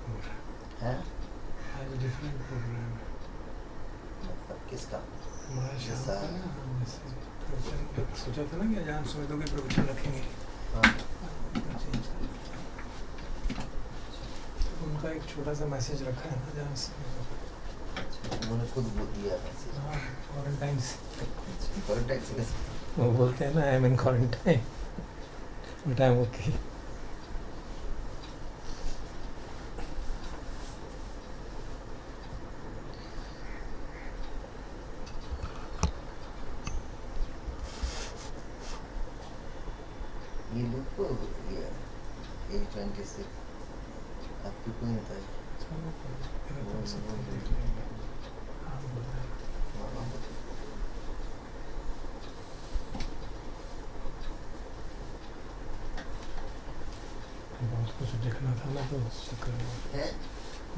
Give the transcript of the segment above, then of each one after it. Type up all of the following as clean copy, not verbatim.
है आज different programme है। मतलब किसका? हमारा शाम जैसा का ना जैसे प्रवचन सोचा था ना कि अजान समय दो के प्रवचन रखेंगे। हाँ चेंज कर उनका एक छोटा सा मैसेज रखा है ना अजान समय दो का। उन्होंने खुद बोल दिया मैसेज। हाँ क्वारंटाइन से क्वारंटाइन से कैसे? वो बोलते हैं ना I am in quarantine but I am okay. ये लोग को ये 826 आपकी कोई नहीं था। बहुत कुछ लिखना था ना तो उस चक्कर में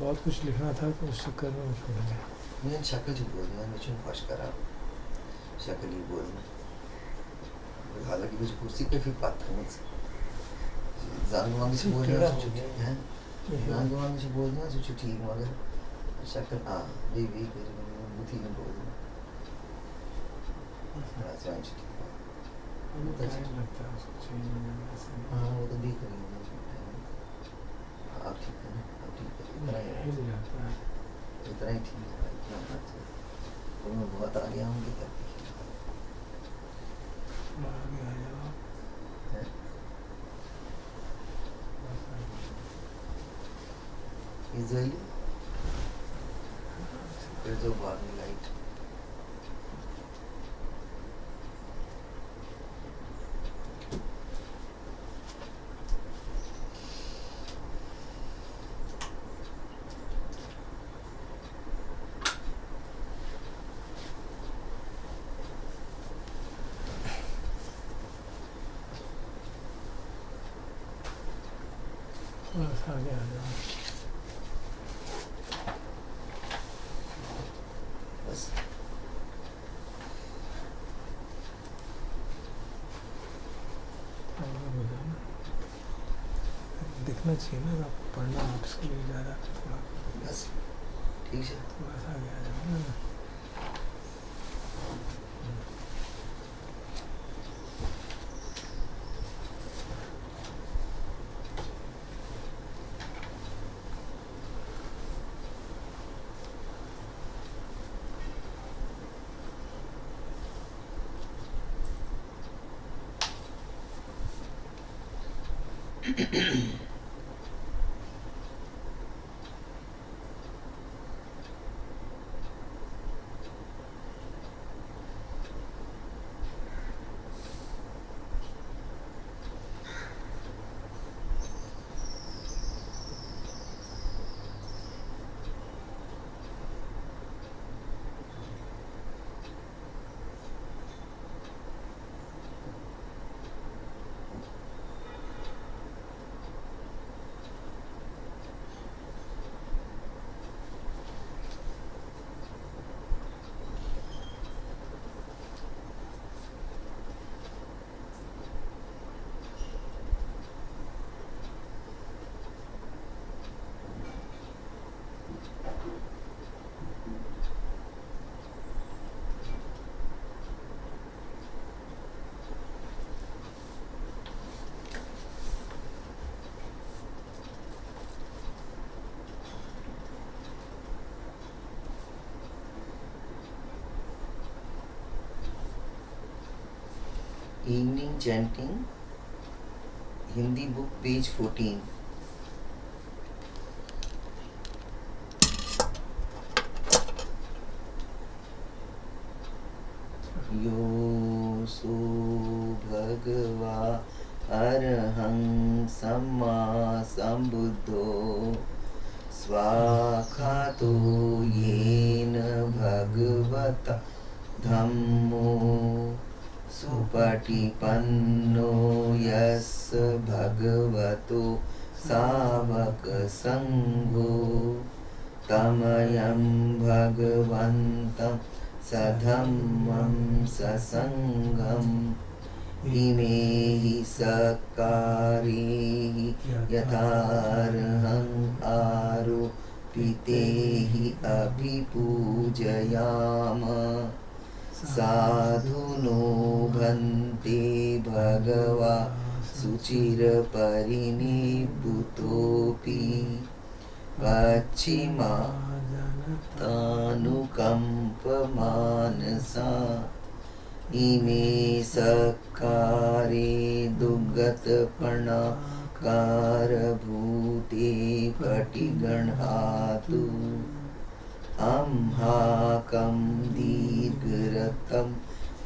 बहुत कुछ लिखना था तो उस चक्कर में छोड़ गया। मैं शक्ल जो बोल दिया मैं चुन फर्श करा शक्ल ही बोल हालांकि मुझे कुर्सी पे फिर बात था मुझसे जानवांगी से बोल रहा हूँ हैं जानवांगी से बोल दिया सोचो ठीक मगर शक्ल हाँ भी कर बुद्धि में बोल दिया राजवान से ठीक टाइम लगता है उसको चेंज होने में ऐसे। हाँ वो तो देख रही हूँ आप ठीक है ना आप ठीक है हिल जाता है। इतना ही ठीक है इतना बात है और मैं बहुत आगे आऊँगी तब बाहर में आ जाओ इजली फिर जो बाद में लाइट बस आगे आ जाओ। बस दिखना चाहिए ना आप पढ़ना आपके लिए ज़्यादा थोड़ा बस ठीक है थोड़ा सा आगे आ जाओ ना। Evening chanting, Hindi book, page 14. यो सो भगवा अरहं सम्मा सम्बुद्धो स्वाखातो येन भगवता धम्मो सुपटिपन्नो यस्य भगवतो सावक संघो तमयं भगवन्तं सधम्मं ससंगम् इमे हि सकारे यथार्हं आर ते हि अभिपूजयाम साधुनो भन्ते भगवा सुचिरपरिनिभूतोऽपि पश्चिमातानुकम्पमानसा इमे सकारे दुर्गतपणा कारभूते पटिगणातु अम्हाकं दीर्घरतं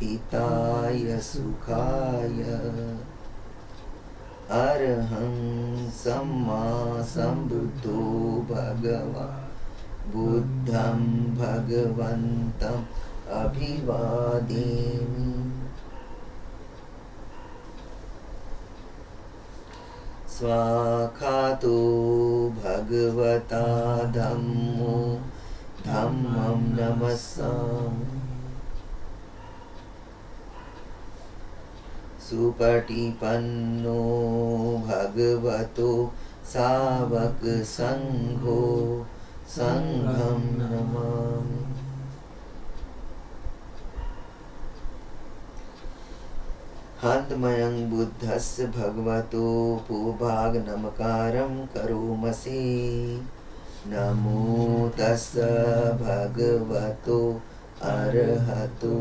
हिताय सुखाय अरहं सम्मा सम्बुद्धो भगवा बुद्धं भगवन्तम् अभिवादेमि स्वाखातो भगवता धम्मो धम्मं नमस्सामि सुपटिपन्नो भगवतो सावक संघो संघं नमामि हन्तमयं बुद्धस्य भगवतो भूभाग नमकारं करोमसे नमो तस्य भगवतो अरहतो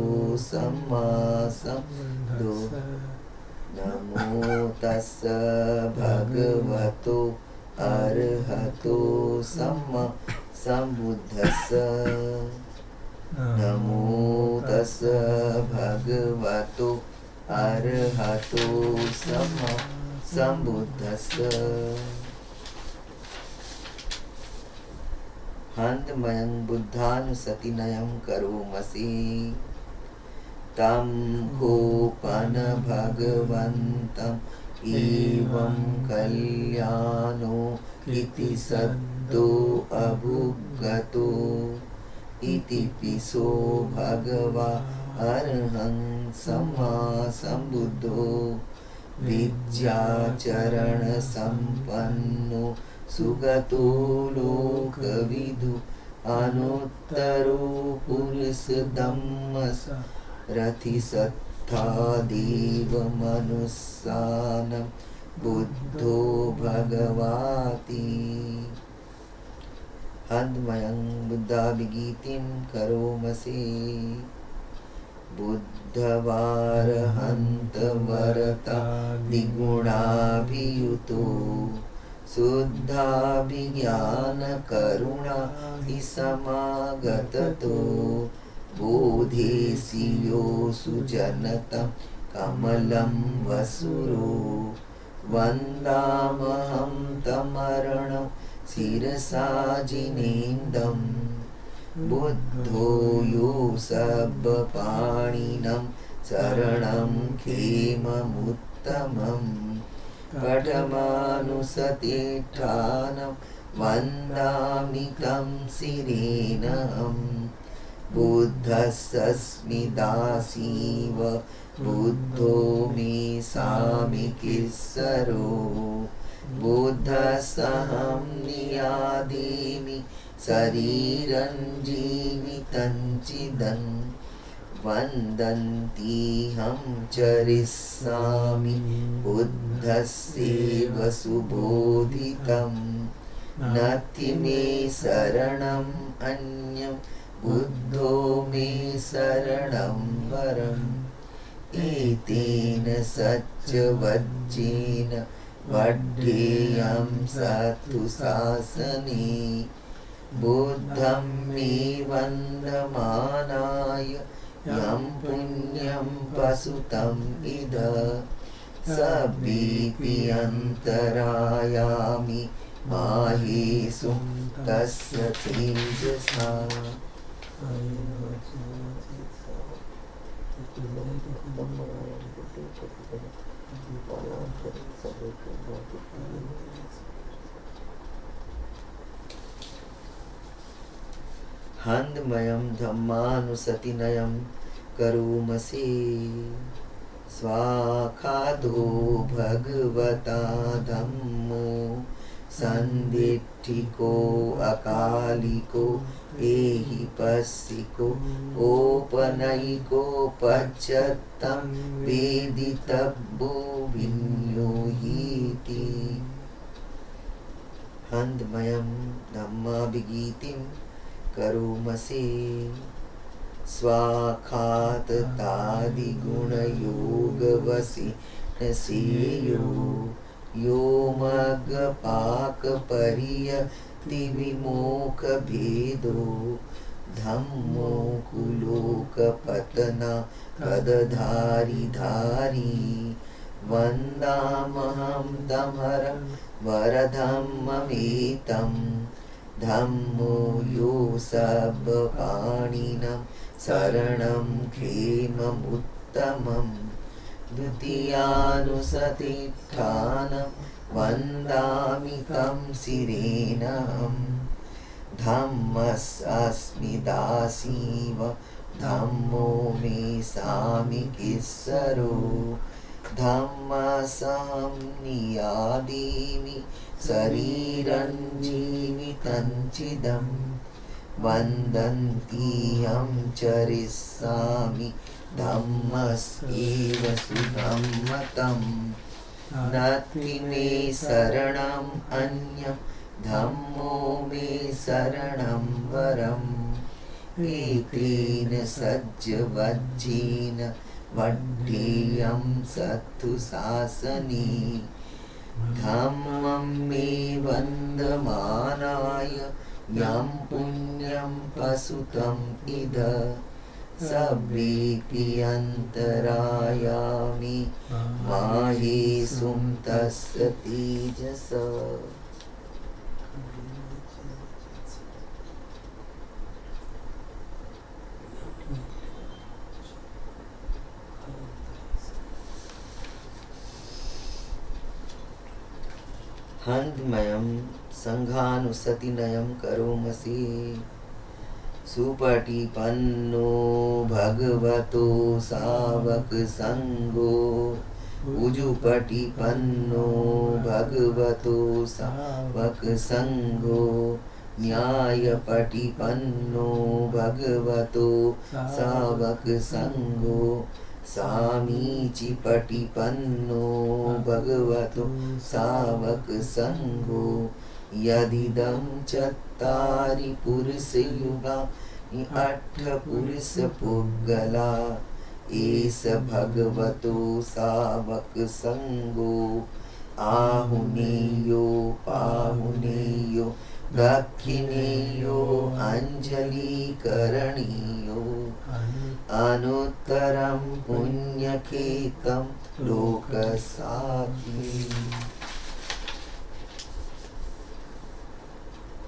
सम्मा सम्बुद्धो नमो तस्य भगवतो अरहतो सम्मा सम्बुद्धस्य नमो तस्य भगवतो अरहतो सम्मा सम्बुद्धस्य हन्तमयं बुद्धानुसतिनयं करोमसि तं कोपन भगवन्तम् एवं कल्याणो इति सद्दो अभुगतो इति पिसो भगवा अरहं सम्मा सम्बुद्धो विद्याचरण संपन्नो सुगतो लोकविदु अनुत्तरो पुरुष धम्मस रथि सत्था देव मनुस्सानं बुद्धो भगवाति हन्तमयं बुद्धाभिगीतिं करोमसे बुद्धवारहन्तवरता द्विगुणाभियुतो शुद्धाभिज्ञानकरुणा हि समागततो बोधेसियो सुजनतं कमलं वसुरो वन्दामहं तमरणं शिरसा जिनेन्दम् बुद्धो यो सब्बपाणिनं शरणं खेममुत्तमम् पठमानुसतिष्ठानं वन्दामि तं शिरेणहम् बुद्धस्सस्मि दासीव बुद्धो मे सामिकीश्वरो बुद्धस्सहं नियादेमि शरीरं जीवितं चिदं वन्दन्तीहं चरिष्यामि बुद्धस्यैव सुबोधितं नास्ति मे शरणम् अन्यं बुद्धो मे शरणं वरम् एतेन सच्चवज्जेन वड्ढेयं सत्तु शासने बुद्धं मे वन्दमानाय यं पुण्यं पशुतम् इद सभेऽपि अन्तरायामि माहेषु तस्य तेजसा हन्तमयं धम्मानुसतिनयं करोमसे स्वाखादो भगवता धम्मो संदिट्ठिको अकालिको एहि पस्सिको ओपनयिको पश्चत्तं वेदितव्यो विन्योहीति हन्दमयं धम्माभिगीतिं करोमसे स्वाखाततादिगुणयोगवसि न सेयो यो मग्गपाकपरियतिविमोकभेदो धम्मो कुलोकपतना पदधारी धारी वन्दामहं तमरं वरधम्ममेतं धम्मो यो सब्बपाणिनं शरणं क्षेममुत्तमम् द्वितीयानुसतिष्ठानं वन्दामि तं शिरेणहम् धम्मस्मि दासीव धम्मो मे सामिकीश्वरो धम्मसहं नियादीमि शरीरं जीवितं चिदं वन्दन्तीयं चरिष्यामि धम्मस्येव सुधम्मतं नास्ति मे शरणम् अन्यं धम्मो मे शरणं वरम् एतेन सज्जवज्जेन वड्ढेयं सत्तु शासने धम्मं मे वन्दमानाय यं पुण्यं प्रसूतम् इद सब्बेऽपि अन्तरायामि माहेषुं तस्य तेजसा हन्दमयं संघानुसतिनयं करोमसि सुपटिपन्नो भगवतो सावक संगो उजुपटिपन्नो भगवतो सावक संगो न्यायपटिपन्नो भगवतो सावक संगो सामीचिपटिपन्नो भगवतो सावक संगो यदिदं चत्तारि पुरुषयुगानि अट्ठपुरुषपुद्गला एष भगवतो सावक संगो आहुनेयो पाहुनेयो दक्षिणेयो अंजलिकरणीयो अनुत्तरं पुण्यखेतं लोकसाधि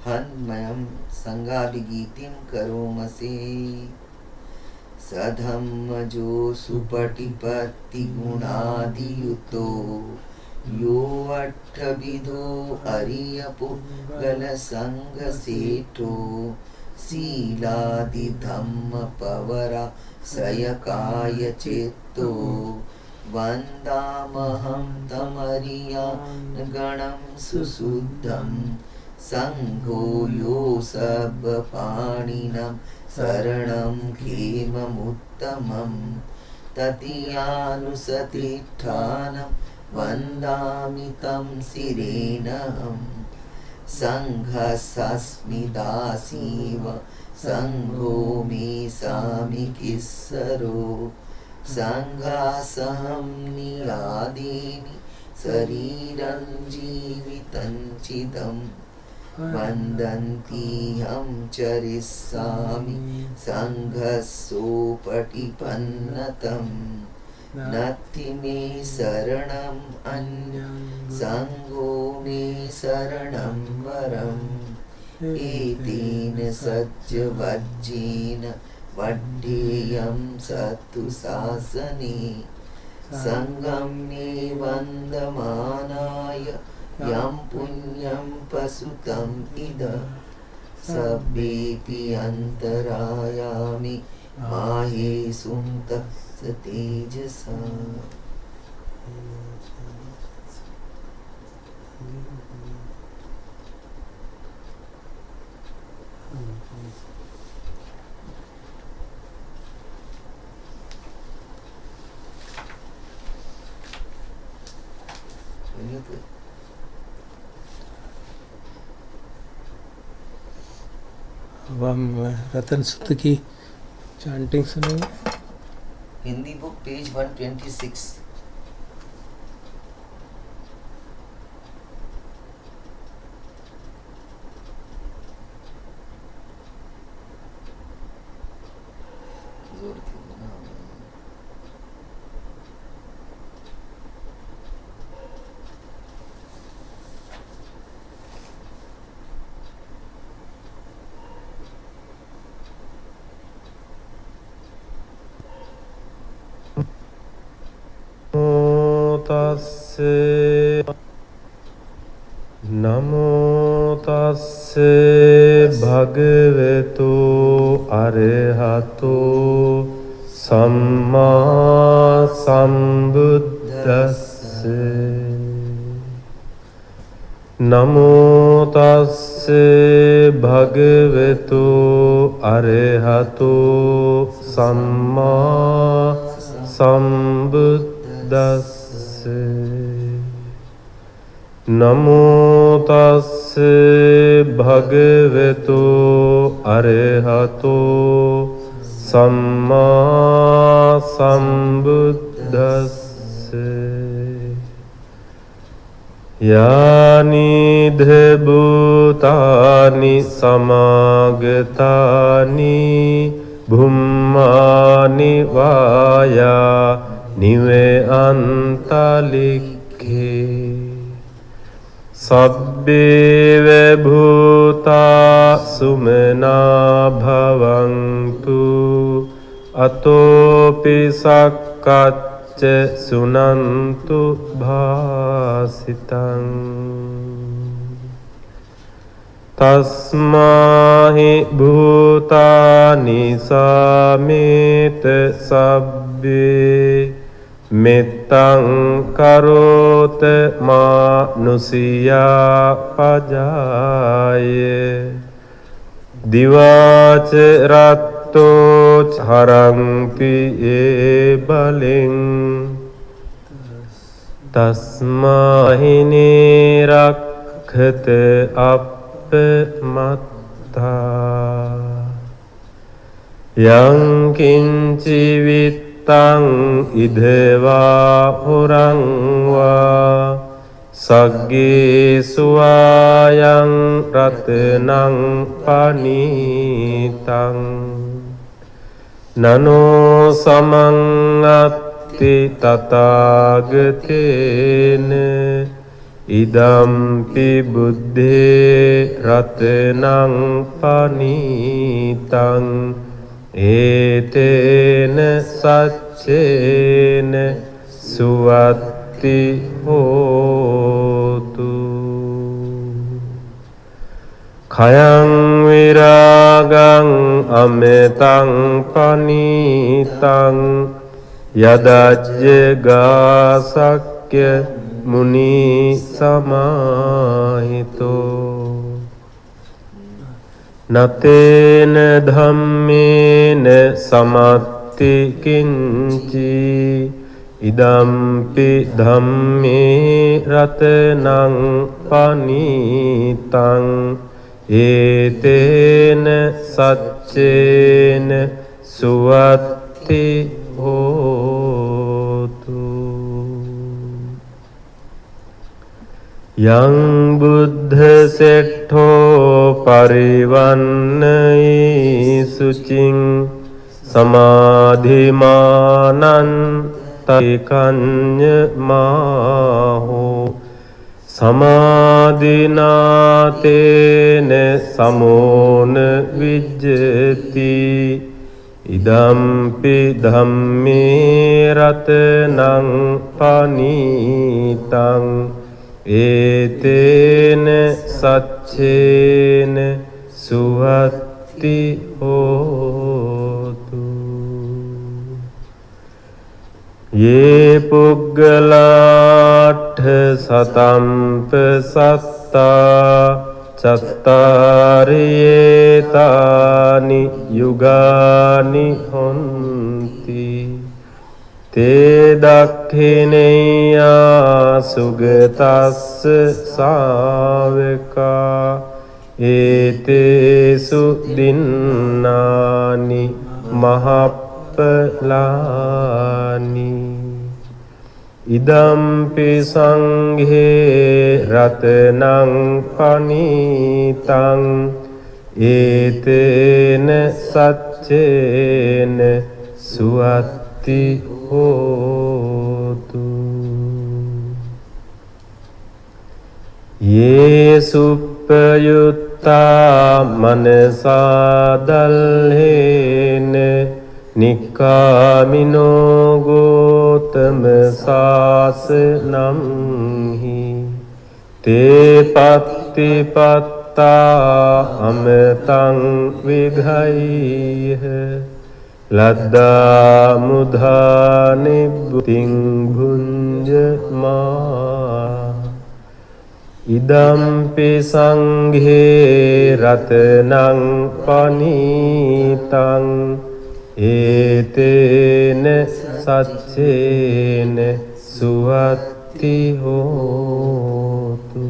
हन्मयं संगाभिगीतिं करोमसे सधम्मजो सुपटिपत्तिगुणादियुतो यो अट्ठविधो अरियपुगलसङ्गसेठो शीलादिधम्मपवरा सयकाय चित्तो वन्दामहं तमरियागणं सुशुद्धं संघो यो सब्बपाणिनं शरणं क्षेममुत्तमं ततीयानुसतिष्ठानं वन्दामि तं शिरेणहम् संघस्मि दासीव संघो मे सामिकीश्वरो संघासहं नियादीमि शरीरं जीवितं चिदम् वन्दन्तीहं चरिष्यामि संघस्सोपटिपन्नतम् नत्ति मे शरणम् अन्यं संघो मे शरणं वरम् एतेन सज्जवज्जेन वड्ढेयं सत्तु शासने संघं मे वन्दमानाय यं पुण्यं प्रसूतम् इद सब्बेऽपि अन्तरायामि माहेषुं तस्य तेजसा अब हम रतन सुत की चैंटिंग सुनेंगे। Hindi book page 126। නමෝ තස්ස භගවතු අරහතෝ සම්මා සම්බුද්දස්ස නමෝ තස්ස භගවතු අරහතෝ සම්මා සම්බුද්දස්ස නමෝ තස්ස භගවතු අරහතෝ සම්මා සම්බුද්දස්ස යානිධ භූතානි සමාගතානි භුම්මානි වායා නිවේ අන්තලික්ඛේ සබ්බේව භූතා සුමනා භවන්තු අතෝපි සක්කච්ච සුනන්තු භාසිතං තස්මාහි භූතානි සාමේත සබ්බේ මෙත්තං කරෝත මානුසියා පජාය දිවාච රත්තෝ චරන්ති ඒ බලෙන් තස්මාහිනේ රක්ඛත අප්පමත්තා යං කිංචි තං ඉදවා හොරං වා සග්ගේ සුවායං රතනං පනීතං නනෝ සමං අත්ති තථාගතේන ඉදම්පි බුද්ධේ රතනං පනීතං ඒතේන සච්චේන සුවත්ති හෝතු khයං විරාගං අමෙතං පනීතං යදජ්ජ ගාසක්්‍ය මුනි සමාහිතෝ නතේන ධම්මේන සමත්ති කිංචි ඉදම්පි ධම්මේ රතනං පනීතං ඒතේන සච්චේන සුවත්ති හෝතු යං බුද්ධ සෙට්ඨෝ පරිවන්නයි සුචින් සමාධිමානං තයිකඤ්ඤ මාහෝ සමාධිනාතේන සමෝන විජ්ජති ඉදම්පි ධම්මේ රතනං පනීතං ඒතේන සච්චේන සුවත්ති හෝතු යේ පුග්ගලාඨ සතම්ප සත්තා චත්තාරියේතානි යුගානි හොන්ති තේ දක්ඛිනේයා සුගතස්ස සාවකා ඒතේසු දින්නානි මහප්පලානි ඉදම්පි සංඝේ රතනං පනීතං ඒතේන සච්චේන සුවත්ති හෝතු යේසුප්පයුත්තා මනසා දල්හේන නික්කාමිනෝ ගෝතම සාසනම්හි තේ පත්තිපත්තා අමතං විඝයිහ ලද්දා මුධා නිබ්බුතිං භුඤ්ජමා ඉදම්පි සංඝේ රතනං පනීතං ඒතේන සච්චේන සුවත්ති හෝතු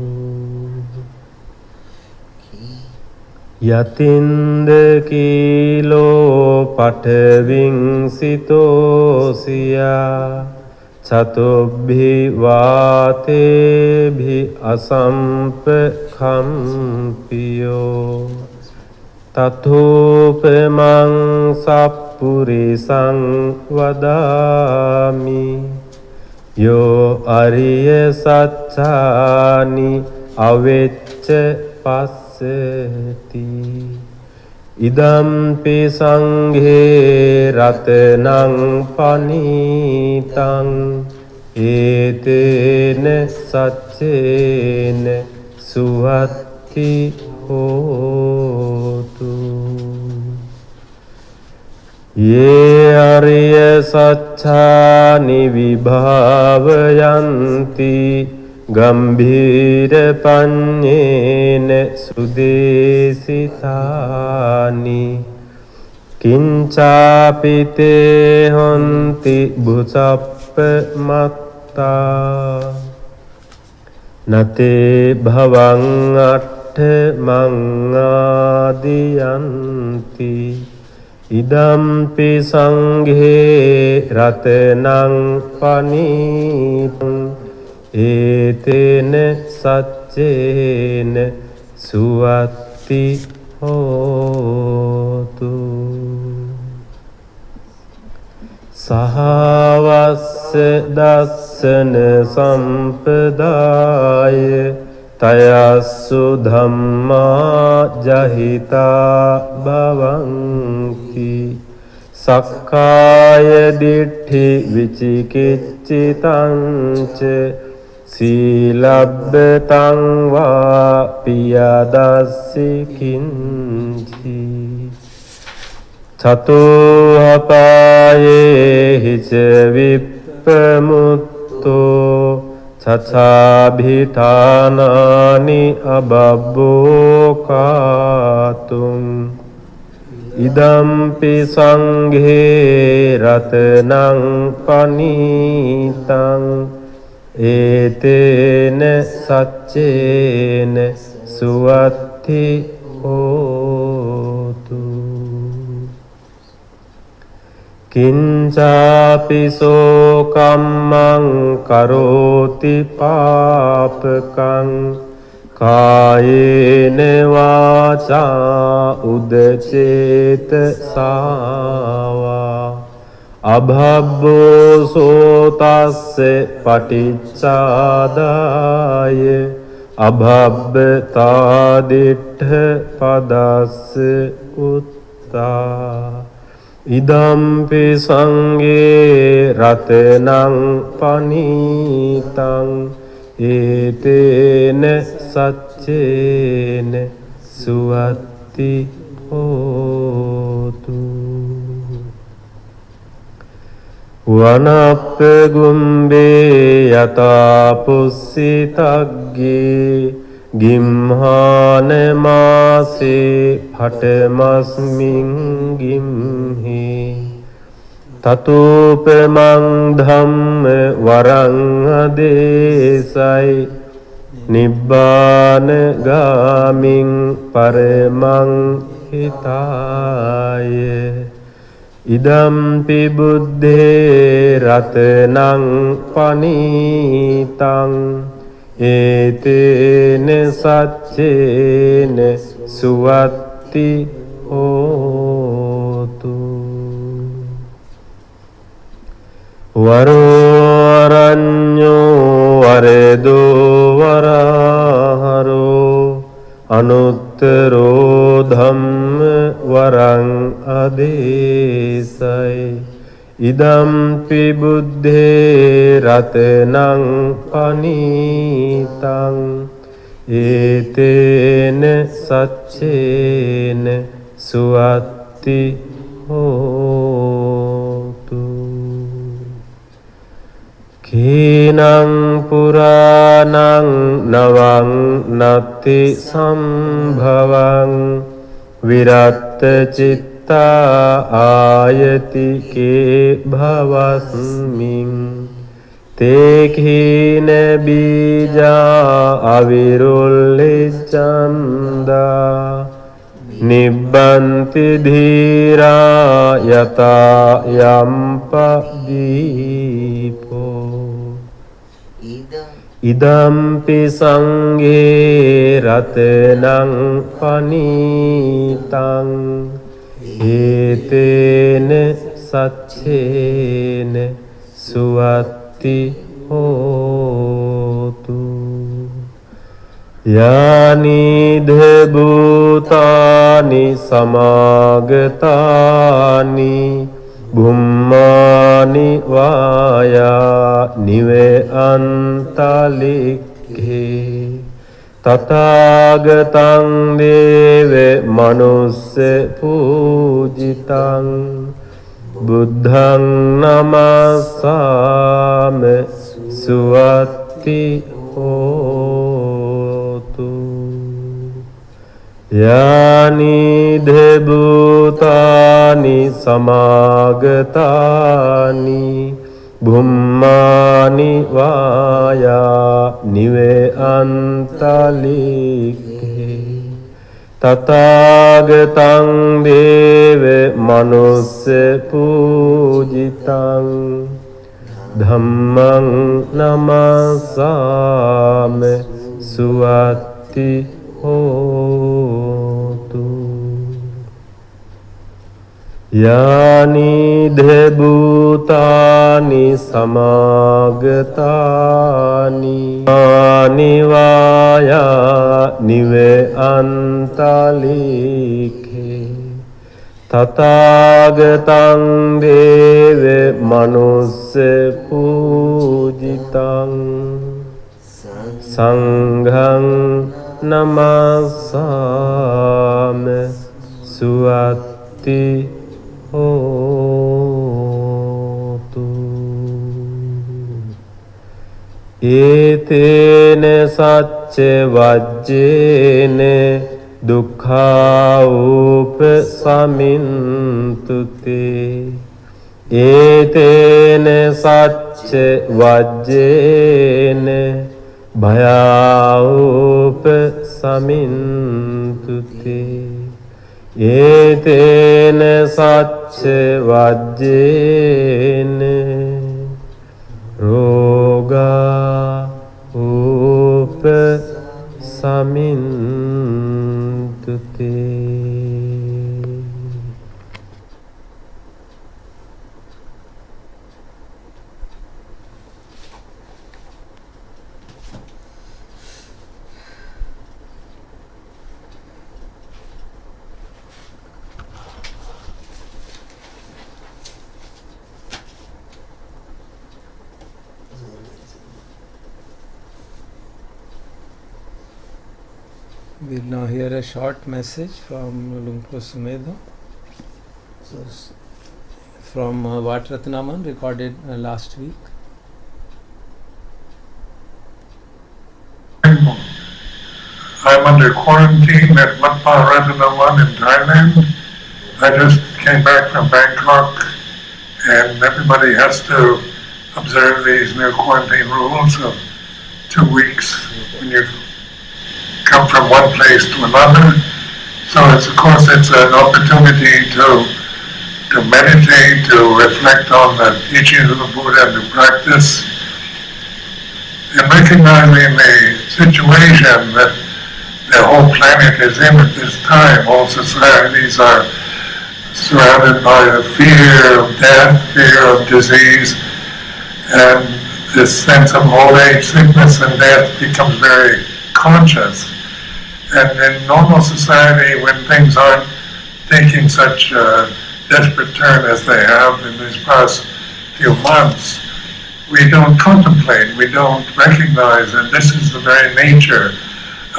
යතින්ද කීලෝ පඨවින් සිතෝසියා චතුබ්බි වාතේභි අසම්පඛම්පියෝ තතෝපමං සප්පුරිසං වදාමි යෝ අරිය සච්ඡානි අවෙච්ච පස්සති ඉදම්පි සංඝේ රතනං පනීතං ඒතේන සච්චේන සුවත්ති හෝතු යේ අරිය සච්ඡානි විභාවයන්ති ගම්භීර පඤ්ඤේන සුදේසිතානි කිංචාපිතේ හොන්ති බුසප්ප මත්තා නතේ භවං අට්ඨ මං ආදියන්ති ඉදම්පි සංඝේ රතනං පනීතං ඒතේන සච්චේන සුවත්ති හෝතු සහවස්ස දස්සන සම්පදාය තයස්සු ධම්මා ජහිතා භවಂತಿ සක්කාය දිට්ඨි විචිකිච්ඡිතං ච සීලබ්බතං වා පියදස්සි කිංචි චතෝ අපායේ හිච විප්පමුත්තෝ චචාභිඨානානි අබබ්බෝකාතුං ඉදම්පි සංඝේ රතනං පනීතං ඒතේන සච්චේන සුවත්ති හෝතු කිංචාපිසෝ කම්මං කරෝති පාපකං කායේන වාචා උදචේතසාවා අභබ්බෝ සෝතස්ස පටිච්චාදාය අභබ්බතාදිට්ඨ පදස්ස උත්තා ඉදම්පි සංඝේ රතනං පනීතං ඒතේන සච්චේන සුවත්ති හෝතු වනප්ප ගුම්බේ යතා පුස්සිතග්ගේ ගිම්හාන මාසේ පඨමස්මින් ගිම්හි තතෝපමං ධම්ම වරං අදේසයි නිබ්බාන ගාමින් පරමං හිතාය ඉදම්පි බුද්ධේ රතනං පනීතං ඒතේන සච්චේන සුවත්ති හෝතු වරෝරඤ්ඤෝ වරදෝ වරහරෝ අනුත්තරෝ ධම්ම වරං අදේසයි ඉදම්පි බුද්ධේ රතනං පනීතං ඒතේන සච්චේන සුවත්ති හෝතු කීනං පුරාණං නවං නත්ති සම්භවං විරත්ත චිත්තා ආයති කේ භවස්මින් තේ කීන බීජා අවිරුල්ලිච්ඡන්දා නිබ්බන්ති ධීරා යතා යම්පදීපෝ ඉදම්පි සංඝේ රතනං පනීතං ඒතේන සච්චේන සුවත්ති හෝතු යානිධ භූතානි සමාගතානි බුම්මානි වායා නිවේ අන්තලික්ඛේ තථාගතං දේව මනුස්ස පූජිතං බුද්ධං නමස්සාම සුවත්ති හෝතු යානිධ භූතානි සමාගතානි බුම්මානි වායා නිවේ අන්තලික්ඛේ තථාගතං දේව මනුස්ස පූජිතං ධම්මං නමස්සාම සුවත්ති හෝතු යානිධ භූතානි සමාගතානි ආනිවායා නිවේ අන්තලික්ඛේ තථාගතං දේව මනුස්ස පූජිතං සංඝං නමස්සාම සුවත්ති හෝතු ඒතේන සච්ච වජ්ජේන දුක්ඛා උපසමින්තුතේ ඒතේන සච්ච වජ්ජේන භයා උපසමින්තුතේ ඒතේන සච්ච වජ්ජේන රෝගා උපසමින්තුතේ We'll now hear a short message from Lumpur Sumedho from Wat Ratnaman, recorded last week. under quarantine at Wat Paratana 1 in Thailand. I just came back from Bangkok, and everybody has to observe these new quarantine rules of 2 weeks when you come from one place to another. So it's, of course, it's an opportunity to meditate, to reflect on the teachings of the Buddha, and to practice. And recognizing the situation that the whole planet is in at this time, all societies are surrounded by the fear of death, fear of disease, and this sense of old age, sickness, and death becomes very conscious. And in normal society, when things aren't taking such a desperate turn as they have in these past few months, we don't contemplate, we don't recognize that this is the very nature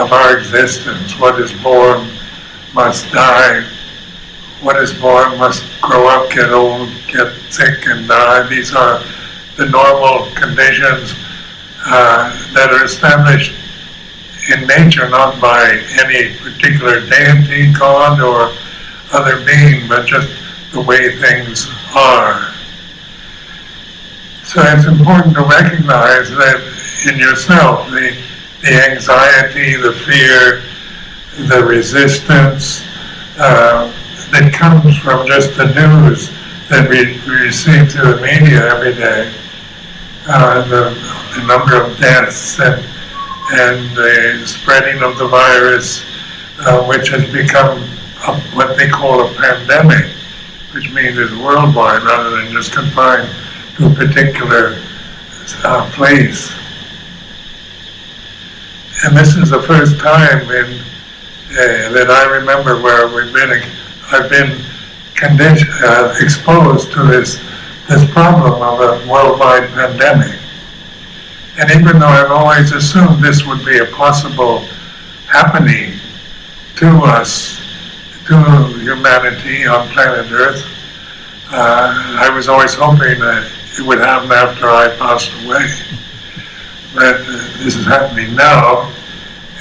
of our existence. What is born must die. What is born must grow up, get old, get sick, and die. These are the normal conditions that are established in nature, not by any particular deity, God, or other being, but just the way things are. So it's important to recognize that in yourself, the anxiety, the fear, the resistance that comes from just the news that we receive through the media every day, the number of deaths and the spreading of the virus, which has become what they call a pandemic, which means it's worldwide rather than just confined to a particular place. And this is the first time that I remember where I've been exposed to this problem of a worldwide pandemic. And even though I've always assumed this would be a possible happening to us, to humanity on planet Earth, I was always hoping that it would happen after I passed away. But this is happening now,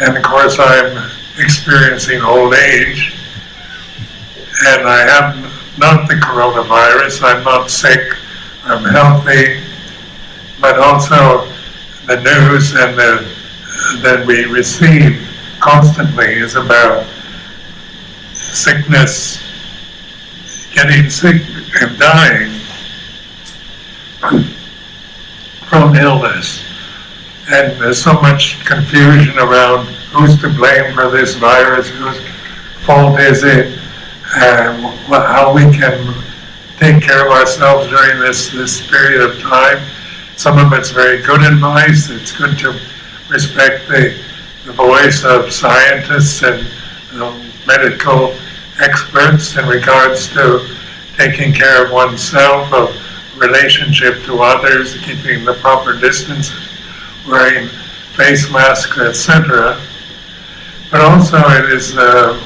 and of course I'm experiencing old age, and I have not the coronavirus, I'm not sick, I'm healthy, but also the news and that we receive constantly is about sickness, getting sick and dying from illness. And there's so much confusion around who's to blame for this virus, whose fault is it, how we can take care of ourselves during this period of time. Some of it's very good advice. It's good to respect the voice of scientists and medical experts in regards to taking care of oneself, of relationship to others, keeping the proper distance, wearing face masks, etc. But also it is a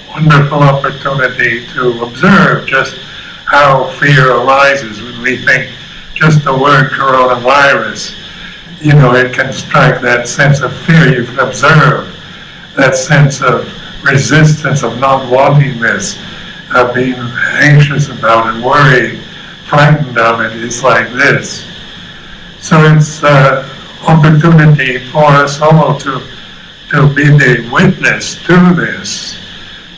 wonderful opportunity to observe just how fear arises when we think just the word coronavirus, it can strike that sense of fear. You can observe that sense of resistance, of not wanting this, of being anxious about it, worried, frightened of it. It's like this. So it's an opportunity for us all to be the witness to this,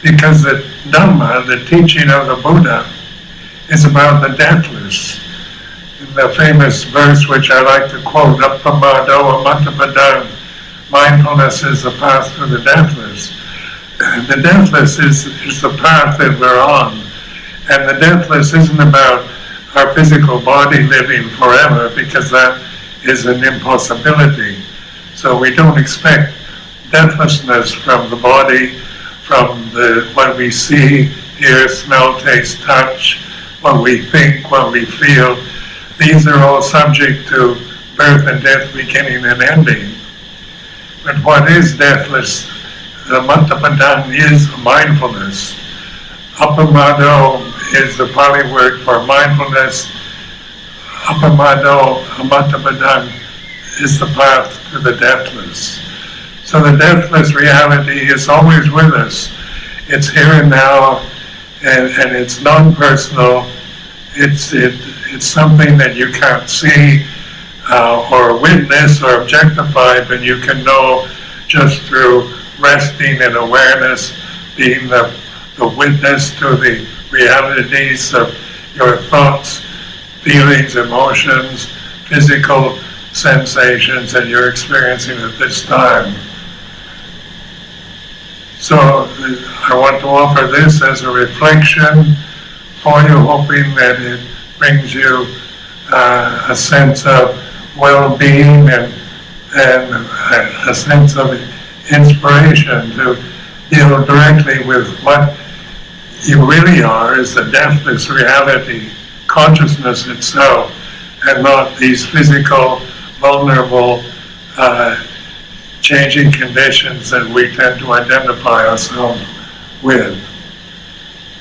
because the Dhamma, the teaching of the Buddha, is about the deathless. In the famous verse which I like to quote, Appamado Amattapadang, mindfulness is the path to the deathless. The deathless is the path that we're on. And the deathless isn't about our physical body living forever, because that is an impossibility. So we don't expect deathlessness from the body, from what we see, hear, smell, taste, touch, what we think, what we feel. These are all subject to birth and death, beginning and ending. But what is deathless? The Amattapadang is mindfulness. Appamado is the Pali word for mindfulness. Appamado, Amattapadang is the path to the deathless. So the deathless reality is always with us. It's here and now, and it's non-personal. It's something that you can't see or witness or objectify, but you can know just through resting in awareness, being the witness to the realities of your thoughts, feelings, emotions, physical sensations that you're experiencing at this time. So I want to offer this as a reflection for you, hoping that it brings you a sense of well-being and a sense of inspiration to deal directly with what you really are, is the deathless reality, consciousness itself, and not these physical, vulnerable, changing conditions that we tend to identify ourselves with.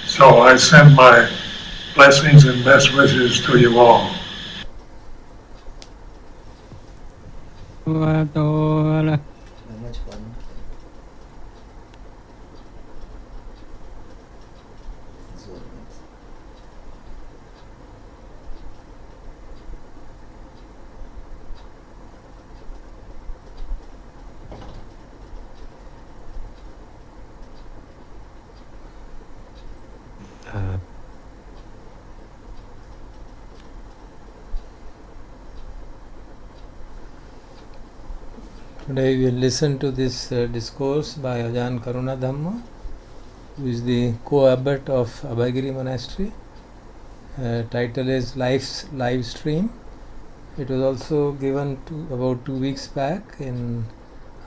So I send my blessings and best wishes to you all. How much fun. So nice. Today we will listen to this discourse by Ajahn Karuna Dhamma, who is the co-abbot of Abhayagiri Monastery. Title is Life's Live Stream. It was also given about 2 weeks back in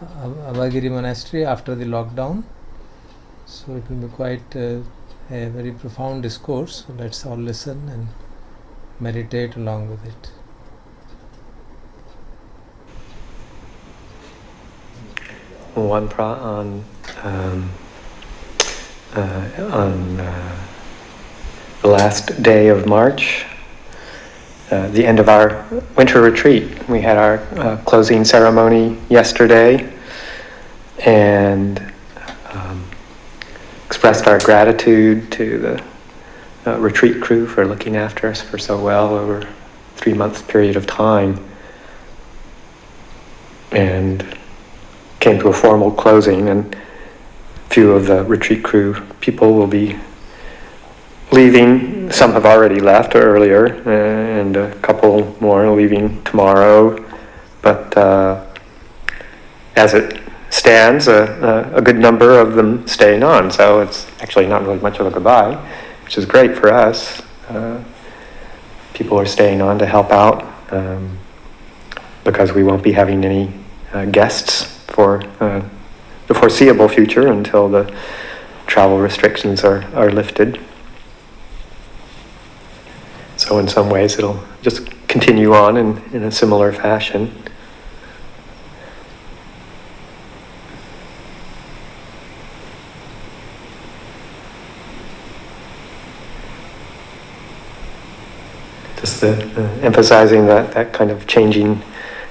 Abhayagiri Monastery after the lockdown. So it will be quite a very profound discourse. So let's all listen and meditate along with it. One on the last day of March, the end of our winter retreat. We had our closing ceremony yesterday, and expressed our gratitude to the retreat crew for looking after us for so well over a 3-month period of time, and came to a formal closing, and a few of the retreat crew people will be leaving. Some have already left earlier, and a couple more are leaving tomorrow. But as it stands, a good number of them staying on, so it's actually not really much of a goodbye, which is great for us. People are staying on to help out because we won't be having any guests for the foreseeable future until the travel restrictions are lifted. So in some ways it'll just continue on in a similar fashion. Just emphasizing that kind of changing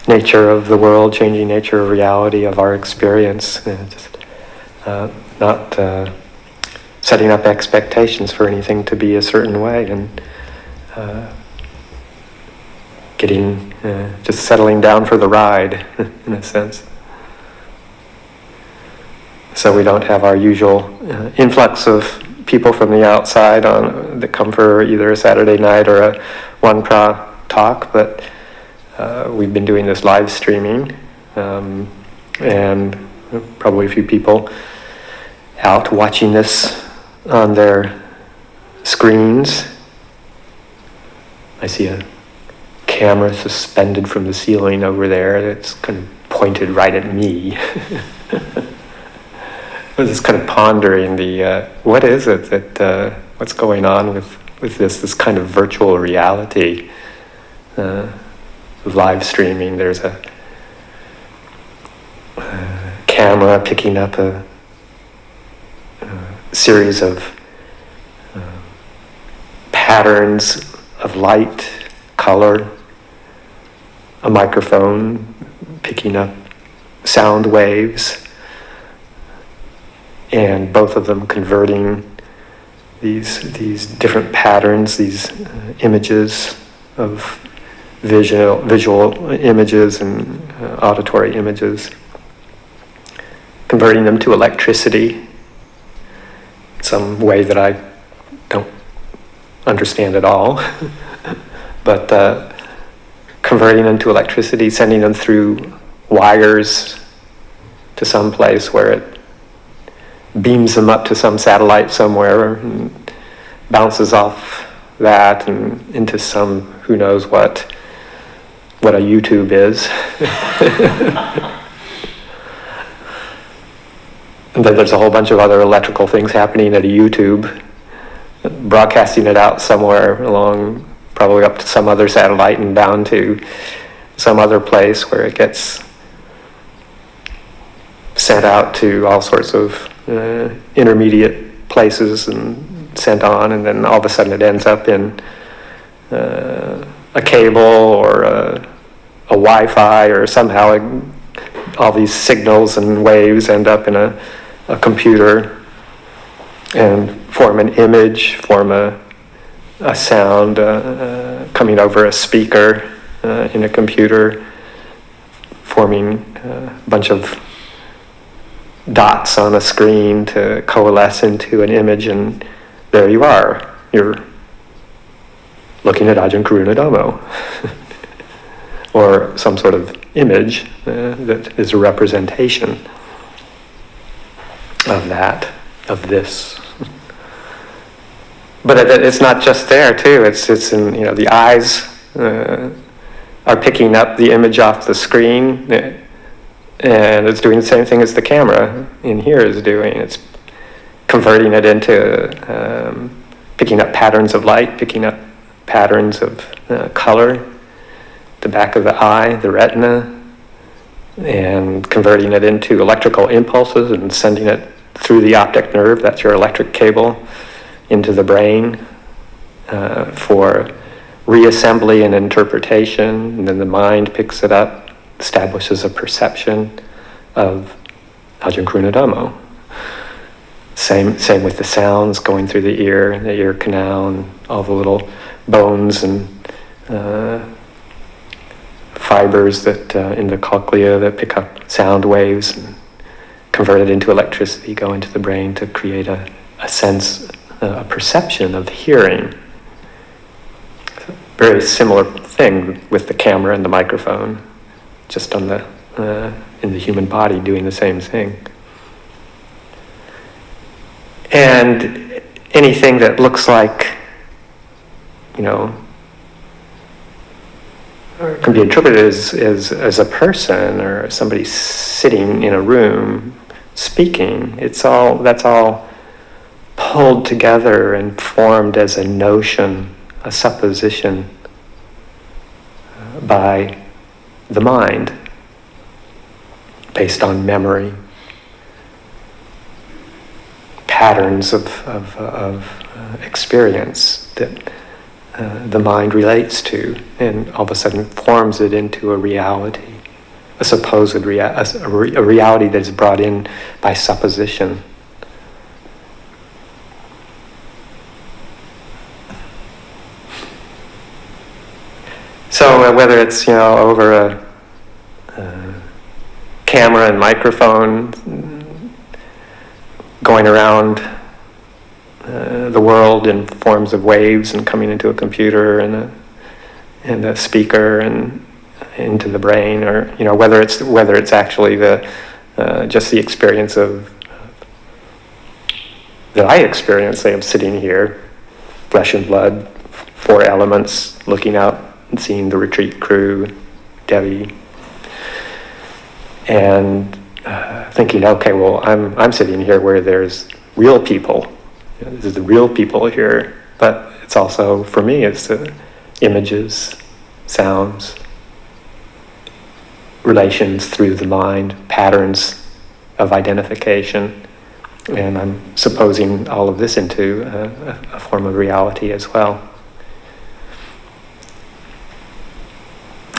nature of the world, changing nature of reality, of our experience, just not setting up expectations for anything to be a certain way, and getting, just settling down for the ride, in a sense. So we don't have our usual influx of people from the outside that come for either a Saturday night or a one pra talk, but we've been doing this live streaming, and probably a few people out watching this on their screens. I see a camera suspended from the ceiling over there that's kind of pointed right at me. I was just kind of pondering what is it that, what's going on with this kind of virtual reality. Live streaming, there's a camera picking up a series of patterns of light, color, a microphone picking up sound waves, and both of them converting these different patterns, these images of visual images and auditory images, converting them to electricity, some way that I don't understand at all, but converting them to electricity, sending them through wires to some place where it beams them up to some satellite somewhere and bounces off that and into some who knows what a YouTube is. And then there's a whole bunch of other electrical things happening at a YouTube, broadcasting it out somewhere along, probably up to some other satellite and down to some other place where it gets sent out to all sorts of intermediate places and sent on, and then all of a sudden it ends up in a cable or a Wi-Fi, or somehow all these signals and waves end up in a computer and form an image, form a sound coming over a speaker in a computer, forming a bunch of dots on a screen to coalesce into an image, and there you are. You're looking at Ajahn Karuna Dhammo, or some sort of image that is a representation of that, of this. But it's not just there too. It's in, the eyes are picking up the image off the screen, and it's doing the same thing as the camera in here is doing. It's converting it into picking up patterns of light, picking up patterns of color, the back of the eye, the retina, and converting it into electrical impulses and sending it through the optic nerve, that's your electric cable, into the brain for reassembly and interpretation, and then the mind picks it up, establishes a perception of Ajahn Karuna Dhammo. Same with the sounds going through the ear canal, and all the little bones and fibers that in the cochlea that pick up sound waves and convert it into electricity, go into the brain to create a sense, a perception of hearing. Very similar thing with the camera and the microphone, just on in the human body doing the same thing. And anything that looks like, or can be interpreted as a person or somebody sitting in a room speaking, that's all pulled together and formed as a notion, a supposition by the mind, based on memory, patterns of experience that the mind relates to, and all of a sudden forms it into a reality, a supposed a reality that is brought in by supposition. So whether it's over a camera and microphone, going around the world in forms of waves and coming into a computer and a speaker and into the brain, or whether it's actually just the experience of that I experience. Say I'm sitting here, flesh and blood, 4 elements, looking out and seeing the retreat crew, Devi, and thinking, okay, well, I'm sitting here where there's real people. There's the real people here, but it's also, for me, it's images, sounds, relations through the mind, patterns of identification, and I'm supposing all of this into a form of reality as well.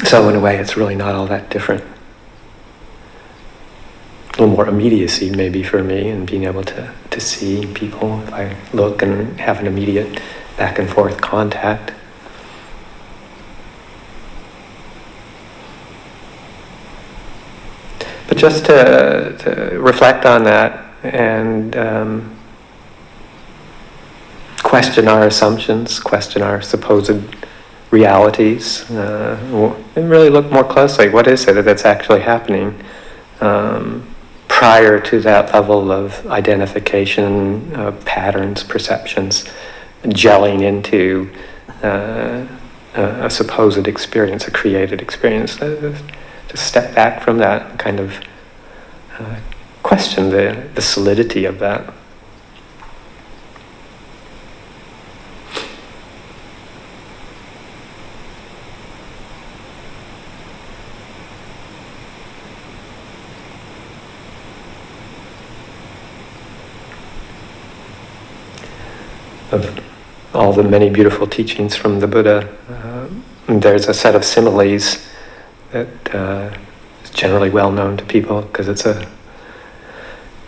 So in a way, it's really not all that different. little more immediacy maybe for me in being able to see people if I look and have an immediate back and forth contact. But just to reflect on that and question our assumptions, question our supposed realities, and really look more closely. What is it that's actually happening prior to that level of identification, patterns, perceptions, gelling into a supposed experience, a created experience? To step back from that and kind of question the solidity of that. Of all the many beautiful teachings from the Buddha, there's a set of similes that is generally well known to people because it's a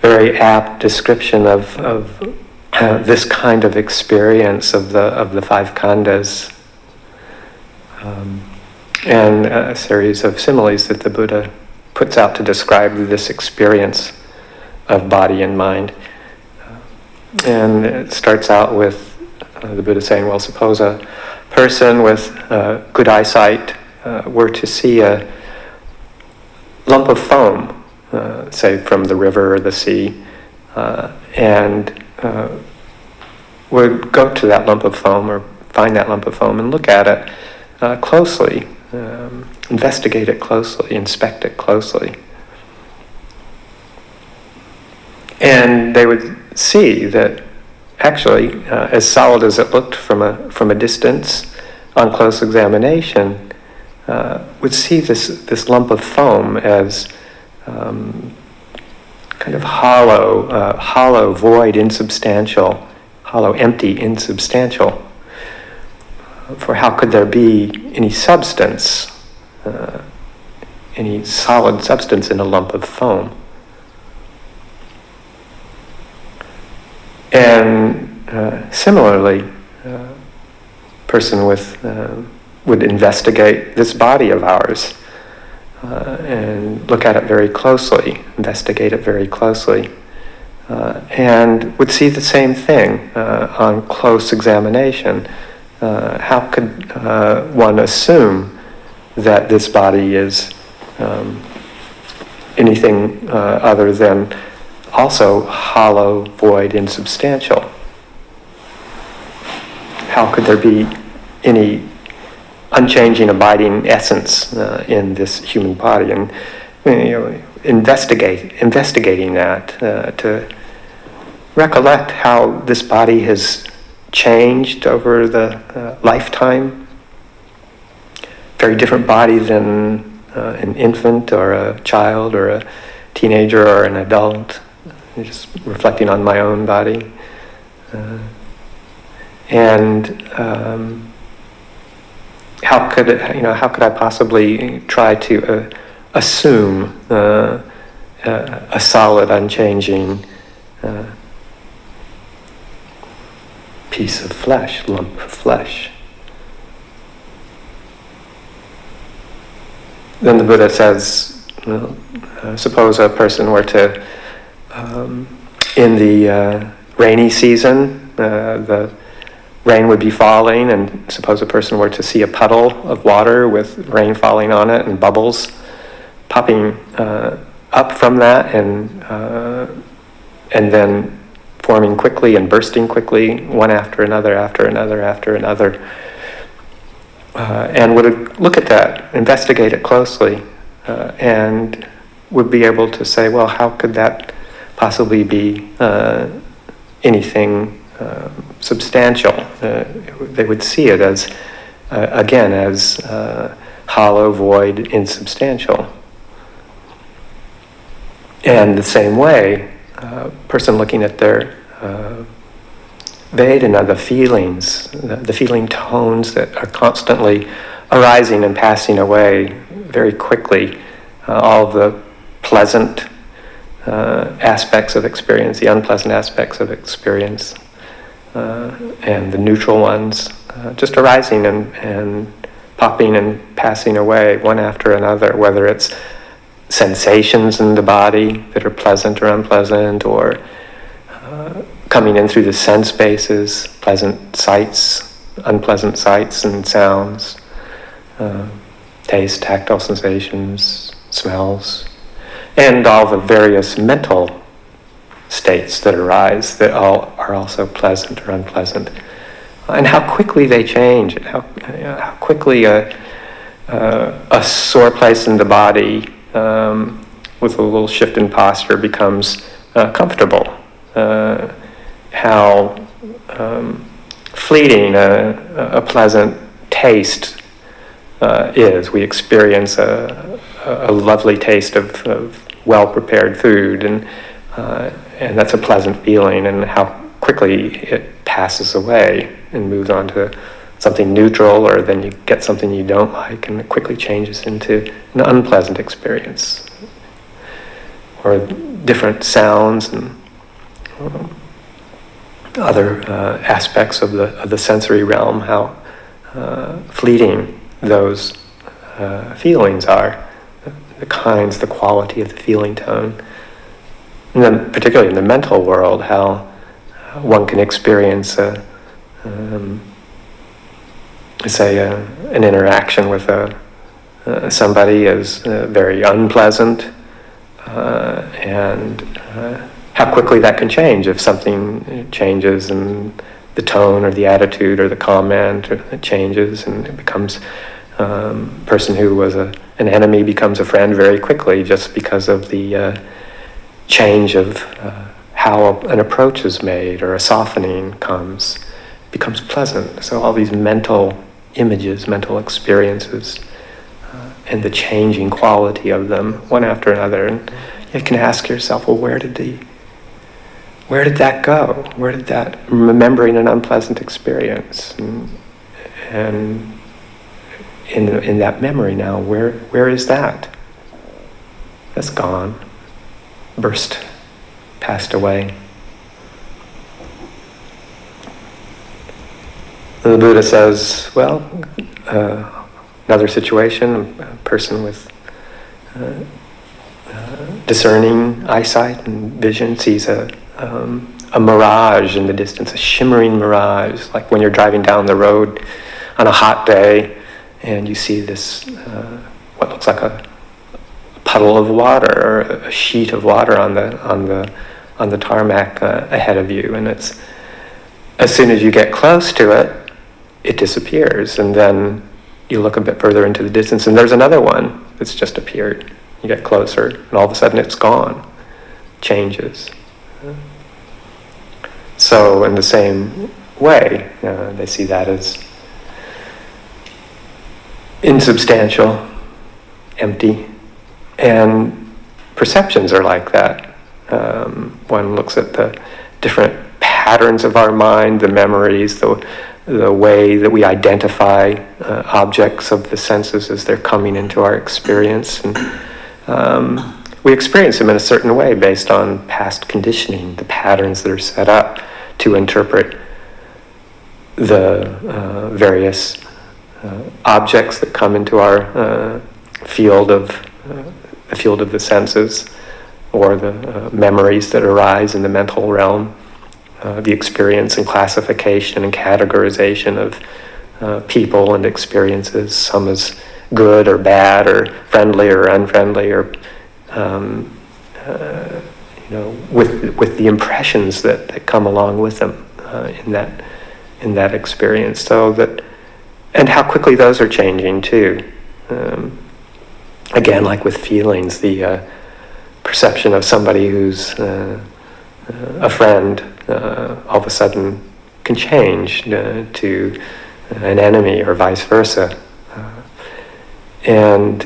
very apt description of this kind of experience of the five khandhas, and a series of similes that the Buddha puts out to describe this experience of body and mind. And it starts out with the Buddha saying, well, suppose a person with good eyesight were to see a lump of foam, say from the river or the sea, and would go to that lump of foam or find that lump of foam and look at it closely, investigate it closely, inspect it closely. And they would see that actually, as solid as it looked from a distance, on close examination, would see this lump of foam as kind of hollow, void, insubstantial, hollow, empty, insubstantial. For how could there be any substance, any solid substance in a lump of foam? And similarly, person would investigate this body of ours and look at it very closely, investigate it very closely, and would see the same thing on close examination. How could one assume that this body is anything other than also hollow, void, insubstantial? How could there be any unchanging, abiding essence in this human body? And investigating that to recollect how this body has changed over the lifetime. Very different body than an infant or a child or a teenager or an adult. Just reflecting on my own body. And how could I possibly try to assume a solid, unchanging piece of flesh, lump of flesh? Then the Buddha says, suppose a person were to, in the rainy season, the rain would be falling, and suppose a person were to see a puddle of water with rain falling on it and bubbles popping up from that, and then forming quickly and bursting quickly, one after another, and would look at that, investigate it closely, and would be able to say, well, how could that possibly be anything substantial? They would see it as, again, as hollow, void, insubstantial. And the same way, a person looking at their Vedana, the feelings, the feeling tones that are constantly arising and passing away very quickly, all the pleasant aspects of experience, the unpleasant aspects of experience, and the neutral ones, just arising and popping and passing away one after another, whether it's sensations in the body that are pleasant or unpleasant, or coming in through the sense bases, pleasant sights, unpleasant sights and sounds, taste, tactile sensations, smells, and all the various mental states that arise that all are also pleasant or unpleasant, and how quickly they change, and how quickly a sore place in the body with a little shift in posture becomes comfortable. How fleeting a pleasant taste is. We experience a lovely taste of well-prepared food, and that's a pleasant feeling, and how quickly it passes away and moves on to something neutral, or then you get something you don't like, and it quickly changes into an unpleasant experience. Or different sounds and other aspects of the sensory realm, how fleeting those feelings are, the quality of the feeling tone. And then particularly in the mental world, how one can experience an interaction with somebody as very unpleasant, and how quickly that can change if something changes in the tone or the attitude or the comment, or it changes and it becomes person who was an enemy becomes a friend very quickly, just because of the change of how an approach is made, or a softening becomes pleasant. So all these mental images, mental experiences, and the changing quality of them one after another. And you can ask yourself, well, where did that go? Where did that, remembering an unpleasant experience, and in that memory now, where is that? That's gone, passed away. The Buddha says, well, another situation, a person with discerning eyesight and vision sees a mirage in the distance, a shimmering mirage, like when you're driving down the road on a hot day and you see this, what looks like a puddle of water, or a sheet of water on the tarmac ahead of you, and it's, as soon as you get close to it, it disappears, and then you look a bit further into the distance and there's another one that's just appeared. You get closer and all of a sudden it's gone, changes. So in the same way, they see that as insubstantial, empty, and perceptions are like that. One looks at the different patterns of our mind, the memories, the way that we identify objects of the senses as they're coming into our experience. And we experience them in a certain way based on past conditioning, the patterns that are set up to interpret the various objects that come into our field of the senses, or the memories that arise in the mental realm. The experience and classification and categorization of people and experiences, some as good or bad, or friendly or unfriendly, or with the impressions that come along with them in that experience. So that, and how quickly those are changing too. Again, like with feelings, the perception of somebody who's a friend all of a sudden can change to an enemy, or vice versa. And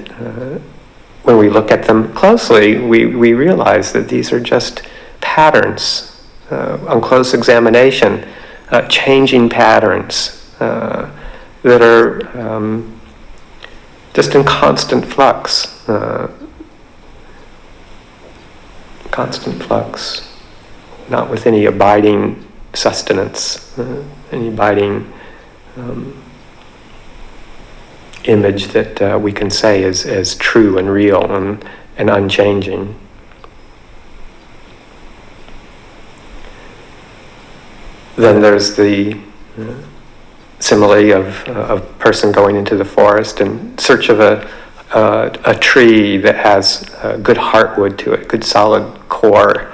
when we look at them closely, we realize that these are just patterns, on close examination, changing patterns that are constant flux constant flux, not with any abiding sustenance, any abiding image that we can say is true and real and unchanging. Then there's the simile of a person going into the forest in search of a tree that has good heartwood to it, good solid core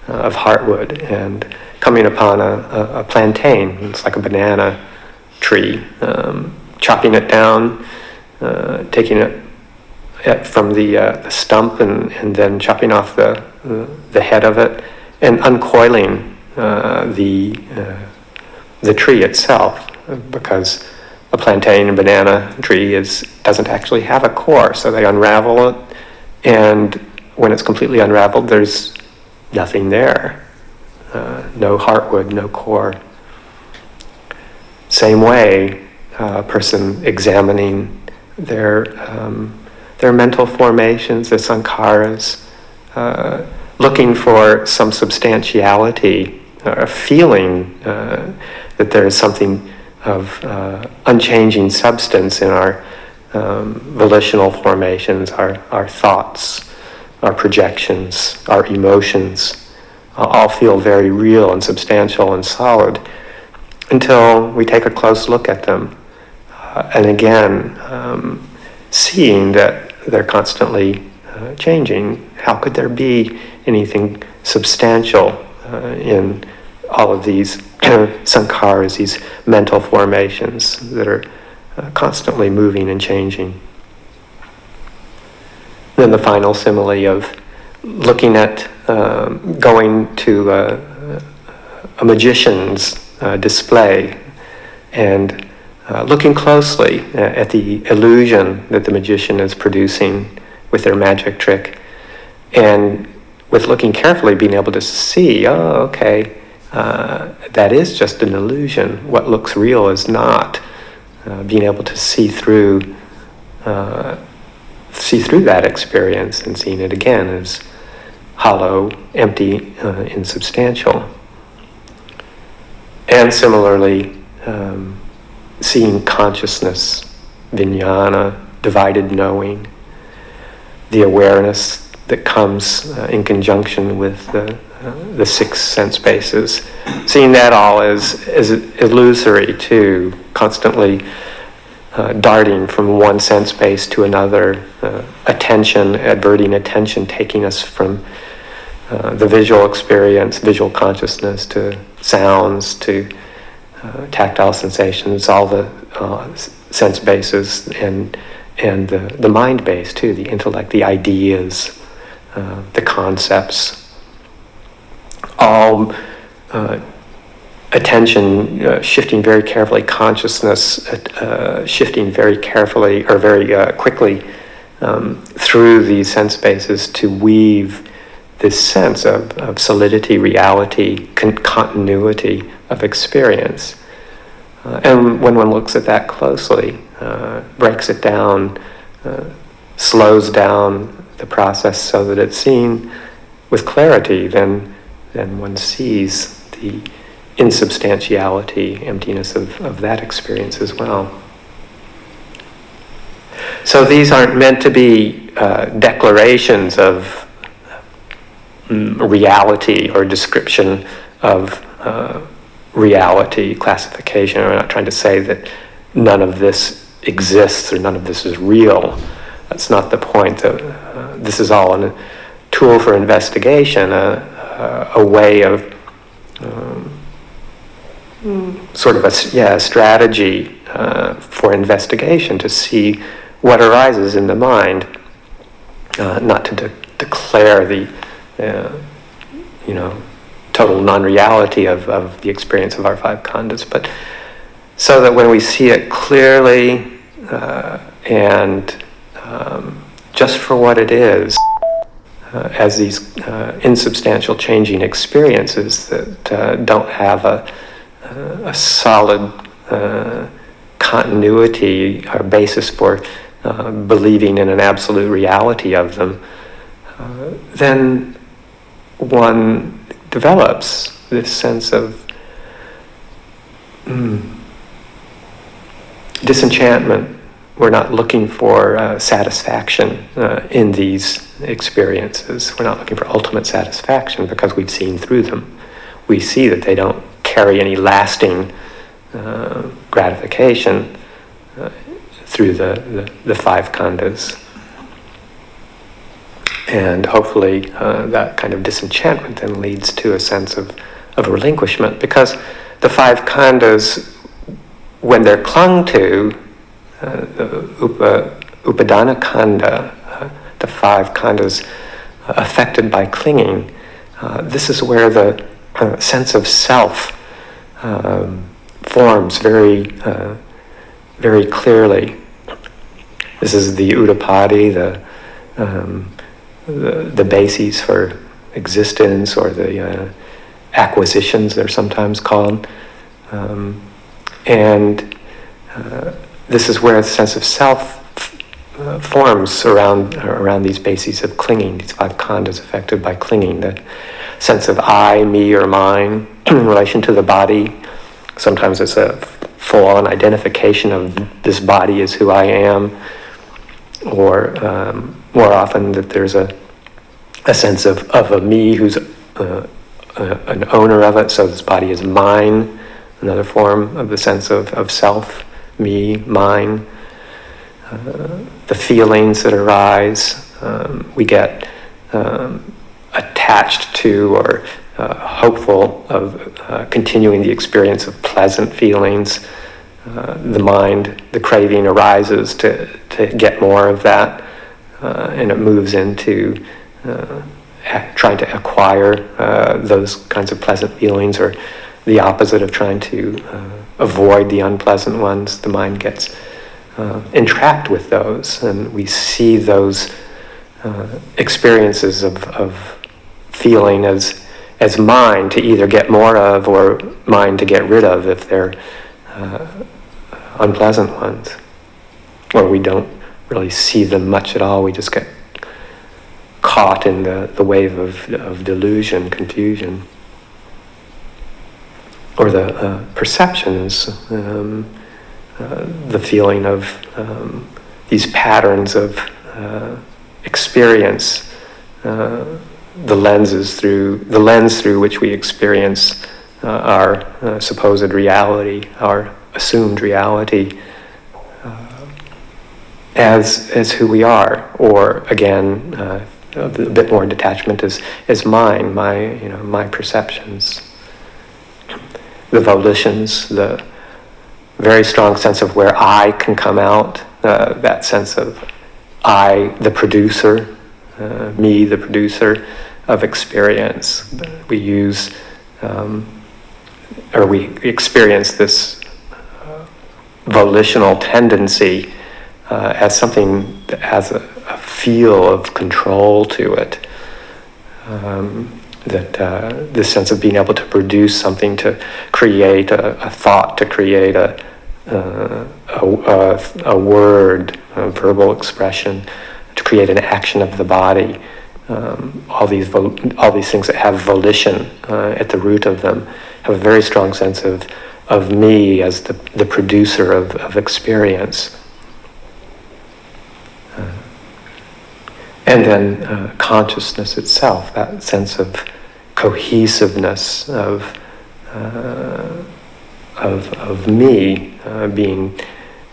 of heartwood, and coming upon a plantain. It's like a banana tree, chopping it down, taking it from the stump and then chopping off the head of it and uncoiling the tree itself, because a plantain and banana tree doesn't actually have a core, so they unravel it, and when it's completely unraveled, there's nothing there, no heartwood, no core. Same way, a person examining their mental formations, their sankharas, looking for some substantiality, a feeling that there is something of unchanging substance in our volitional formations, our thoughts, our projections, our emotions, all feel very real and substantial and solid until we take a close look at them. And again, seeing that they're constantly changing. How could there be anything substantial in all of these sankharas, these mental formations that are constantly moving and changing? Then the final simile of looking at going to a magician's display and looking closely at the illusion that the magician is producing with their magic trick, and with looking carefully being able to see, that is just an illusion. What looks real is not. Being able to see through that experience and seeing it again as hollow, empty, insubstantial. And similarly, seeing consciousness, vijnana, divided knowing, the awareness that comes in conjunction with the six sense bases, seeing that all as illusory too, constantly darting from one sense base to another, attention, adverting attention, taking us from the visual experience, visual consciousness, to sounds, to tactile sensations, all the sense bases, and the mind base too, the intellect, the ideas, the concepts, all attention shifting very carefully, consciousness shifting very carefully or very quickly through these sense bases to weave this sense of solidity, reality, continuity of experience. And when one looks at that closely, breaks it down, slows down the process so that it's seen with clarity, then one sees the insubstantiality, emptiness of that experience as well. So these aren't meant to be declarations of reality or description of reality, classification. We're not trying to say that none of this exists or none of this is real. That's not the point. This is all a tool for investigation, a way of sort of a strategy for investigation to see what arises in the mind, not to declare the total non-reality of the experience of our five khandhas, but so that when we see it clearly and just for what it is, as these insubstantial changing experiences that don't have a solid continuity or basis for believing in an absolute reality of them, then one develops this sense of disenchantment. We're not looking for satisfaction in these experiences. We're not looking for ultimate satisfaction because we've seen through them. We see that they don't carry any lasting gratification through the five khandhas. And hopefully that kind of disenchantment then leads to a sense of relinquishment, because the five khandhas, when they're clung to, the upadana khandha, the five khandhas affected by clinging, this is where the sense of self forms very, very clearly. This is the udapadi, the bases for existence, or the acquisitions they're sometimes called. And this is where the sense of self forms around these bases of clinging, these five khandhas affected by clinging. The sense of I, me, or mine in relation to the body. Sometimes it's a full-on identification of this body as who I am, or more often that there's a sense of a me who's an owner of it, so this body is mine, another form of the sense of self, me, mine. The feelings that arise, we get attached to or hopeful of continuing the experience of pleasant feelings. The mind, the craving arises to get more of that, and it moves into trying to acquire those kinds of pleasant feelings, or the opposite of trying to avoid the unpleasant ones. The mind gets entrapped with those, and we see those experiences of feeling as mine to either get more of, or mine to get rid of if they're unpleasant ones, or we don't really see them much at all. We just get caught in the wave of delusion, confusion, or the perceptions, the feeling of these patterns of experience, the lens through which we experience our supposed reality, our assumed reality, as who we are, or again, a bit more detachment as mine, my perceptions, the volitions, the very strong sense of where I can come out, that sense of I, the producer, me, the producer of experience. We use, or we experience this volitional tendency as something that has a feel of control to it. This sense of being able to produce something, to create a thought, to create a word, a verbal expression, to create an action of the body. All these things that have volition at the root of them have a very strong sense of me as the producer of experience. And then consciousness itself, that sense of cohesiveness of me being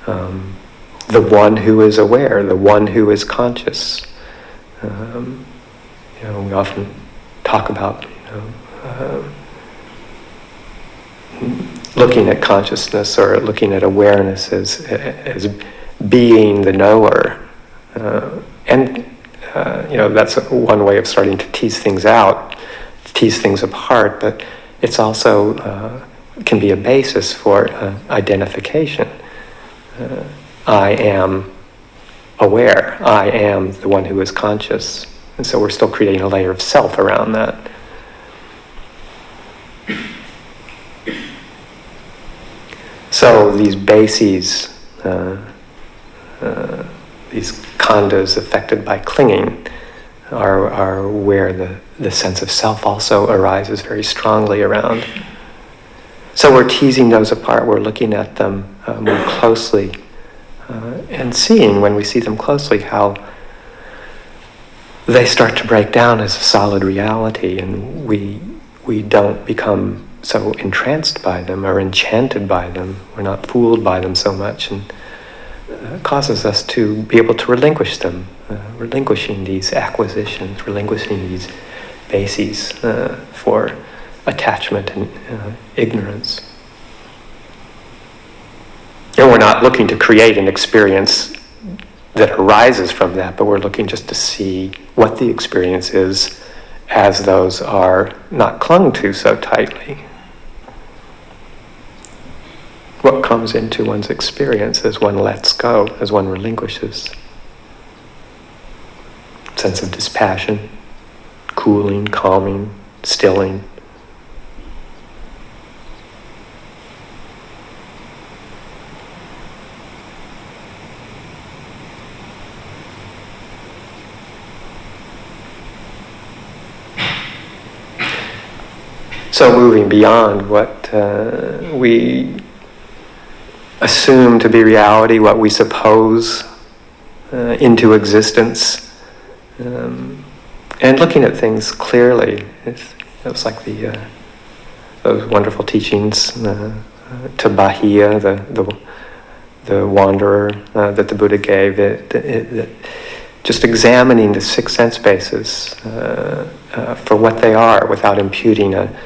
the one who is aware, the one who is conscious. We often talk about looking at consciousness or looking at awareness as being the knower, and that's one way of starting to tease things out, tease things apart, but it's also can be a basis for identification. I am aware. I am the one who is conscious. And so we're still creating a layer of self around that. So these bases, these khandhas affected by clinging, are where the sense of self also arises very strongly around. So we're teasing those apart, we're looking at them more closely, and seeing, when we see them closely, how they start to break down as a solid reality, and we don't become so entranced by them or enchanted by them. We're not fooled by them so much, and it causes us to be able to relinquish them, relinquishing these acquisitions, relinquishing these bases for attachment and ignorance. And we're not looking to create an experience that arises from that, but we're looking just to see what the experience is as those are not clung to so tightly. What comes into one's experience as one lets go, as one relinquishes. Sense of dispassion, cooling, calming, stilling. So moving beyond what we assume to be reality, what we suppose into existence, and looking at things clearly. It was like those wonderful teachings to Bahia, the wanderer that the Buddha gave. It just examining the six sense bases for what they are, without imputing a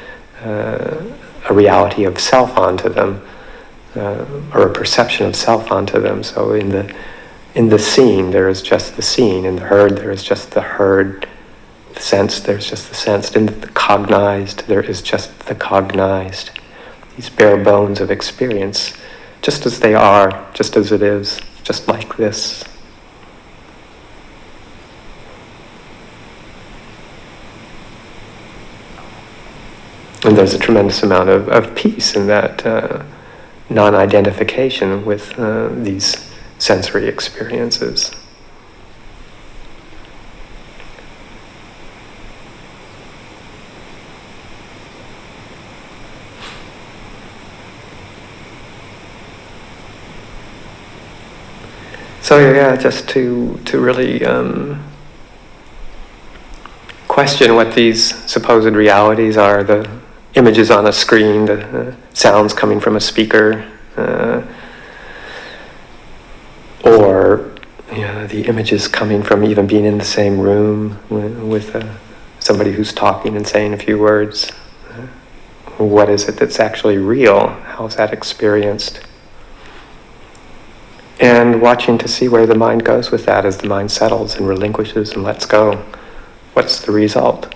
reality of self onto them, or a perception of self onto them. So in the seen, there is just the seen. In the heard, there is just the heard. The sense, there's just the sensed. In the cognized, there is just the cognized. These bare bones of experience, just as they are, just as it is, just like this. And there's a tremendous amount of peace in that non-identification with these sensory experiences. So yeah, just to really question what these supposed realities are, the images on a screen, the sounds coming from a speaker, or the images coming from even being in the same room with somebody who's talking and saying a few words. What is it that's actually real? How is that experienced? And watching to see where the mind goes with that as the mind settles and relinquishes and lets go. What's the result?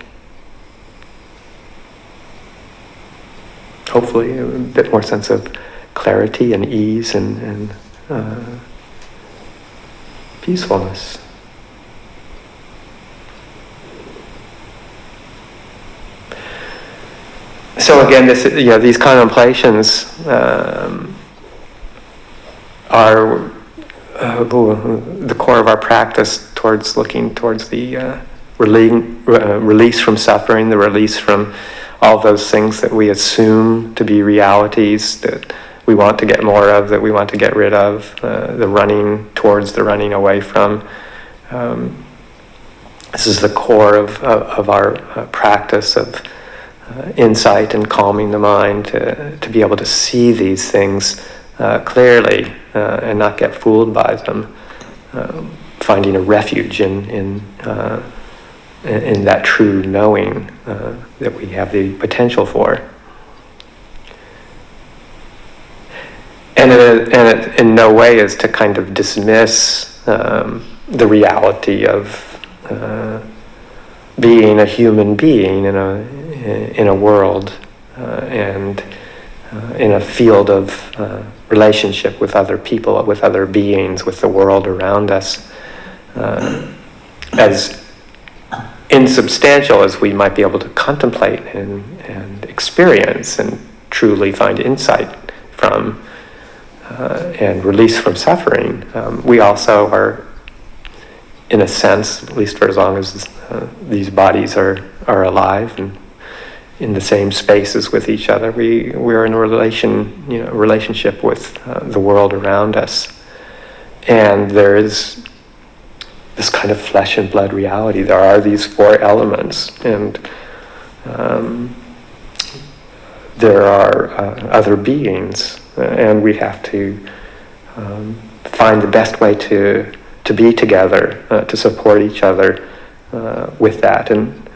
Hopefully a bit more sense of clarity and ease and peacefulness. So again, these contemplations are the core of our practice towards looking towards the release from suffering, the release from all those things that we assume to be realities that we want to get more of, that we want to get rid of, the running towards, the running away from. This is the core of our practice of insight and calming the mind, to be able to see these things clearly and not get fooled by them, finding a refuge in that true knowing that we have the potential for. And it in no way is to kind of dismiss the reality of being a human being in a world and in a field of relationship with other people, with other beings, with the world around us, as insubstantial as we might be able to contemplate and experience and truly find insight from and release from suffering. We also are in a sense, at least for as long as these bodies are alive and in the same spaces with each other. We're in a relationship with the world around us. And there is this kind of flesh and blood reality. There are these four elements, and there are other beings, and we have to find the best way to be together, to support each other with that. And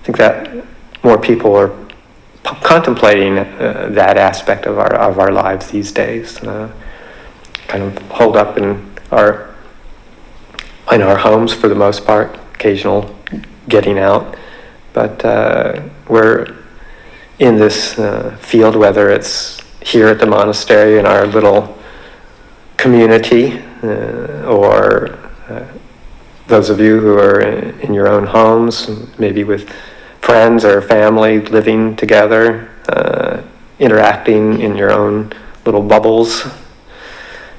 I think that more people are contemplating that aspect of our lives these days. Kind of holed up in our homes for the most part, occasional getting out, but we're in this field, whether it's here at the monastery in our little community, or those of you who are in your own homes, maybe with friends or family living together, interacting in your own little bubbles,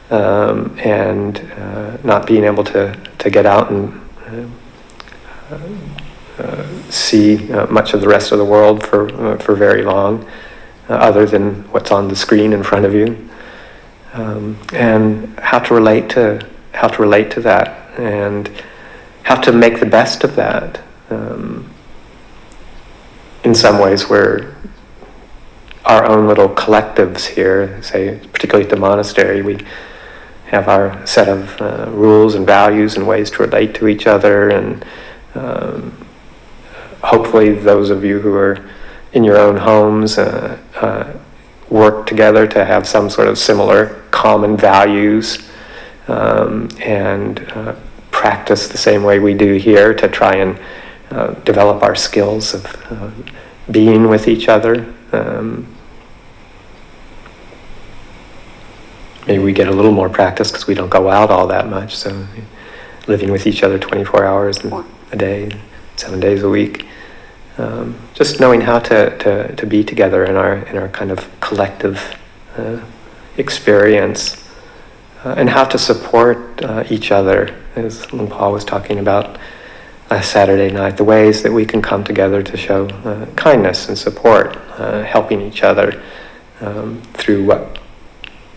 and not being able to get out and see much of the rest of the world for very long, other than what's on the screen in front of you, and how to relate to that, and how to make the best of that. In some ways, we're our own little collectives here, say, particularly at the monastery. We have our set of rules and values and ways to relate to each other, and hopefully those of you who are in your own homes work together to have some sort of similar common values, and practice the same way we do here to try and develop our skills of being with each other. Maybe we get a little more practice because we don't go out all that much, so living with each other 24 hours a day, 7 days a week. Just knowing how to be together in our kind of collective experience, and how to support each other, as Paul was talking about last Saturday night, the ways that we can come together to show kindness and support, helping each other through what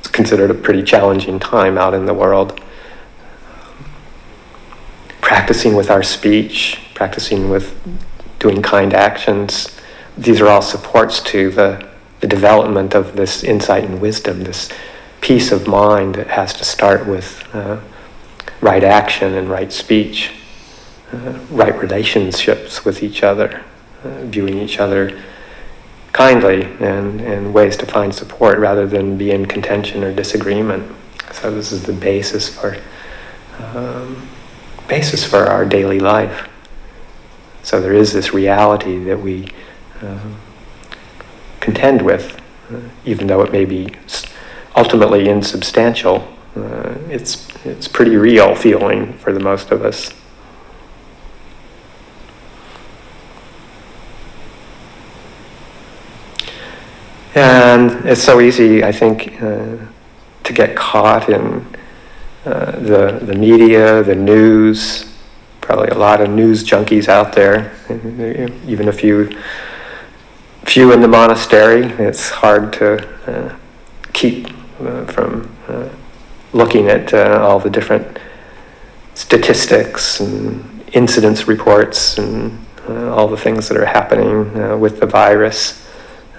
is considered a pretty challenging time out in the world. Practicing with our speech, practicing with doing kind actions. These are all supports to the development of this insight and wisdom, this peace of mind that has to start with right action and right speech, right relationships with each other, viewing each other kindly, and ways to find support rather than be in contention or disagreement. So this is the basis for our daily life. So there is this reality that we contend with, even though it may be ultimately insubstantial. It's pretty real feeling for the most of us. And it's so easy, I think, to get caught in the media, the news. Probably a lot of news junkies out there, even a few in the monastery. It's hard to keep from looking at all the different statistics and incidents reports and all the things that are happening with the virus,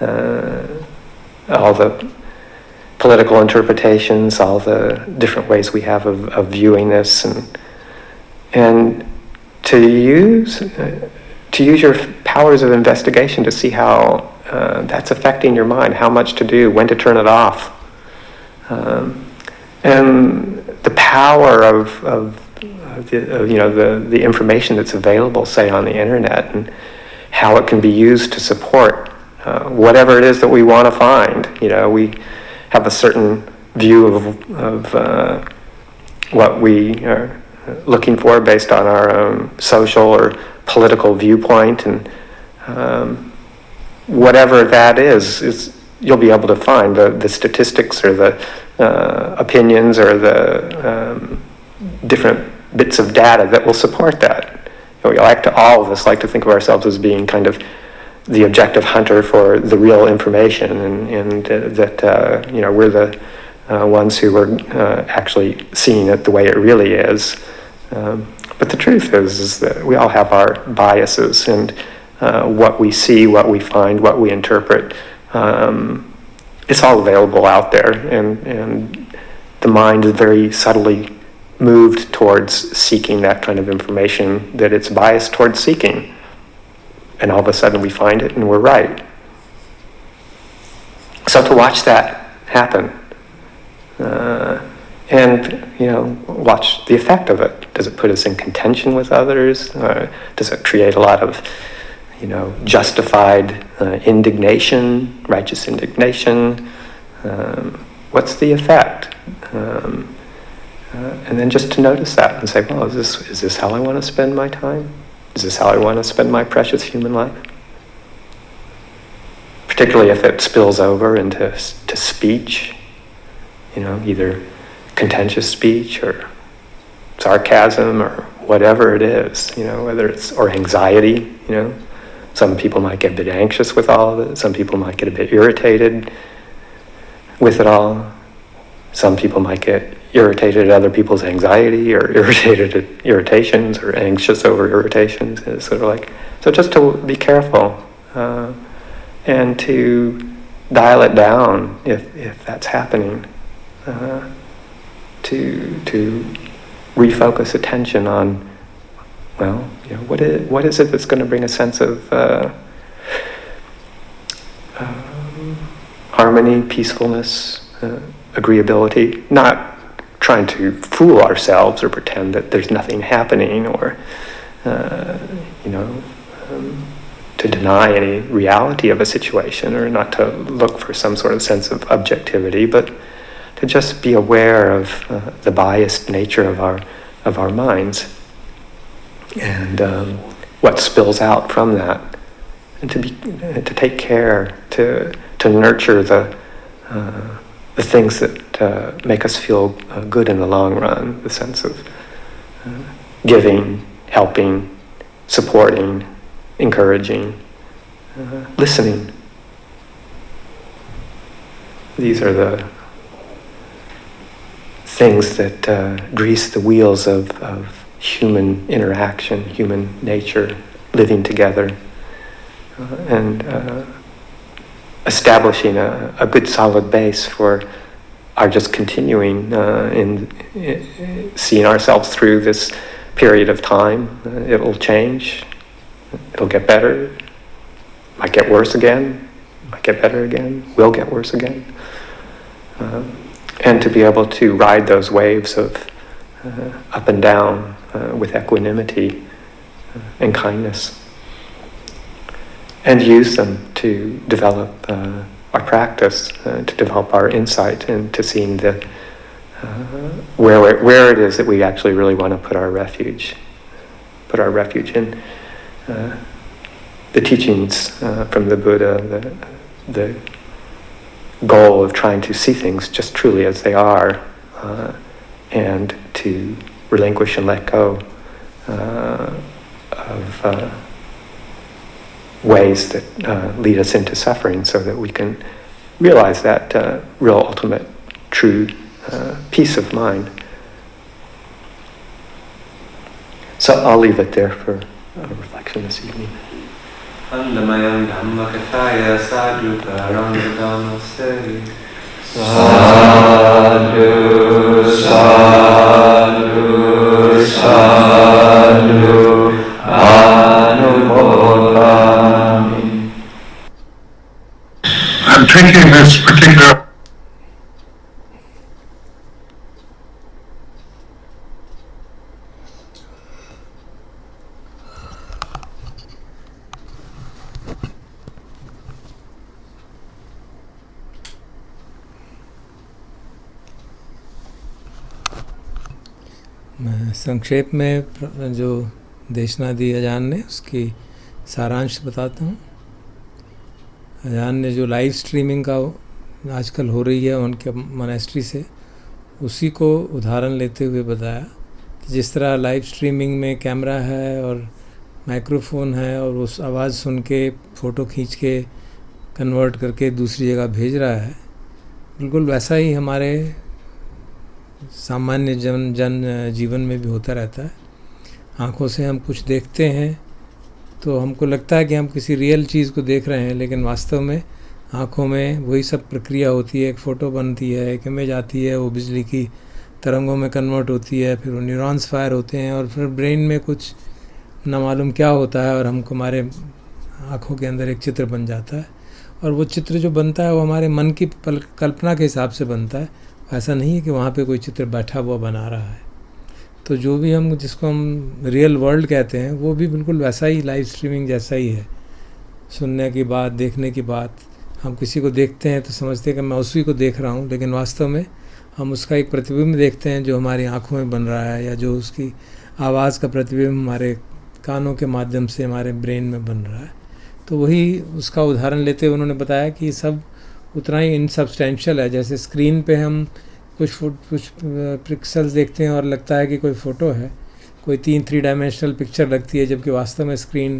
all the political interpretations, all the different ways we have of viewing this, and to use your powers of investigation to see how that's affecting your mind, how much to do, when to turn it off, and the power of the information that's available, say, on the internet, and how it can be used to support whatever it is that we want to find. We have a certain view of what we are looking for based on our own social or political viewpoint, and whatever that is you'll be able to find the statistics or the opinions or the different bits of data that will support that. All of us like to think of ourselves as being kind of the objective hunter for the real information, and that we're the ones who are actually seeing it the way it really is. But the truth is that we all have our biases, and what we see, what we find, what we interpret, it's all available out there, and the mind is very subtly moved towards seeking that kind of information that it's biased towards seeking. And all of a sudden we find it and we're right. So to watch that happen, and watch the effect of it. Does it put us in contention with others? Does it create a lot of justified indignation, righteous indignation? What's the effect? And then just to notice that and say, well, is this how I want to spend my time? Is this how I want to spend my precious human life? Particularly if it spills over into speech, either contentious speech or sarcasm or whatever it is, whether it's, or anxiety, Some people might get a bit anxious with all of it. Some people might get a bit irritated with it all. Some people might get irritated at other people's anxiety, or irritated at irritations, or anxious over irritations. It's sort of like, so just to be careful and to dial it down if that's happening, to refocus attention on, well, what is it that's going to bring a sense of harmony, peacefulness, agreeability, not trying to fool ourselves or pretend that there's nothing happening, or to deny any reality of a situation, or not to look for some sort of sense of objectivity, but to just be aware of the biased nature of our minds, and what spills out from that, and to take care to nurture the things that make us feel good in the long run, the sense of giving, helping, supporting, encouraging, listening. These are the things that grease the wheels of human interaction, human nature, living together, and establishing a good solid base for our just continuing in seeing ourselves through this period of time. It will change, it'll get better, might get worse again, might get better again, will get worse again. And to be able to ride those waves of up and down with equanimity and kindness, and use them to develop our practice, to develop our insight into seeing where it is that we actually really want to put our refuge in. The teachings from the Buddha, the goal of trying to see things just truly as they are, and to relinquish and let go of ways that lead us into suffering, so that we can realize that real ultimate true peace of mind. So I'll leave it there for reflection this evening. Andamayam Dhammakataya Sadhu Karangadamasari Sadhu Sadhu Sadhu Anumodami. I'm taking this particular मैं संक्षेप में जो देशना दी अजान ने उसकी सारांश बताता हूँ। अजान ने जो लाइव स्ट्रीमिंग का आजकल हो रही है उनके मोनेस्ट्री से, उसी को उदाहरण लेते हुए बताया जिस तरह लाइव स्ट्रीमिंग में कैमरा है और माइक्रोफोन है और उस आवाज़ सुन के फ़ोटो खींच के कन्वर्ट करके दूसरी जगह भेज रहा है, बिल्कुल वैसा ही हमारे सामान्य जन जीवन में भी होता रहता है। आँखों से हम कुछ देखते हैं तो हमको लगता है कि हम किसी रियल चीज़ को देख रहे हैं, लेकिन वास्तव में आँखों में वही सब प्रक्रिया होती है। एक फ़ोटो बनती है, एक इमेज आती है, वो बिजली की तरंगों में कन्वर्ट होती है, फिर वो न्यूरॉन्स फायर होते हैं और फिर ब्रेन में कुछ ना मालूम क्या होता है और हमको हमारे आँखों के अंदर एक चित्र बन जाता है। और वो चित्र जो बनता है वो हमारे मन की कल्पना के हिसाब से बनता है। ऐसा नहीं है कि वहाँ पे कोई चित्र बैठा हुआ बना रहा है। तो जो भी हम जिसको हम रियल वर्ल्ड कहते हैं वो भी बिल्कुल वैसा ही लाइव स्ट्रीमिंग जैसा ही है। सुनने की बात, देखने की बात, हम किसी को देखते हैं तो समझते हैं कि मैं उसी को देख रहा हूँ, लेकिन वास्तव में हम उसका एक प्रतिबिंब देखते हैं जो हमारी आँखों में बन रहा है, या जो उसकी आवाज़ का प्रतिबिंब हमारे कानों के माध्यम से हमारे ब्रेन में बन रहा है। तो वही उसका उदाहरण लेते हुए उन्होंने बताया कि सब उतना ही इनसब्सटेंशियल है। जैसे स्क्रीन पे हम कुछ पिक्सल्स देखते हैं और लगता है कि कोई फ़ोटो है, कोई 3 डायमेंशनल पिक्चर लगती है, जबकि वास्तव में स्क्रीन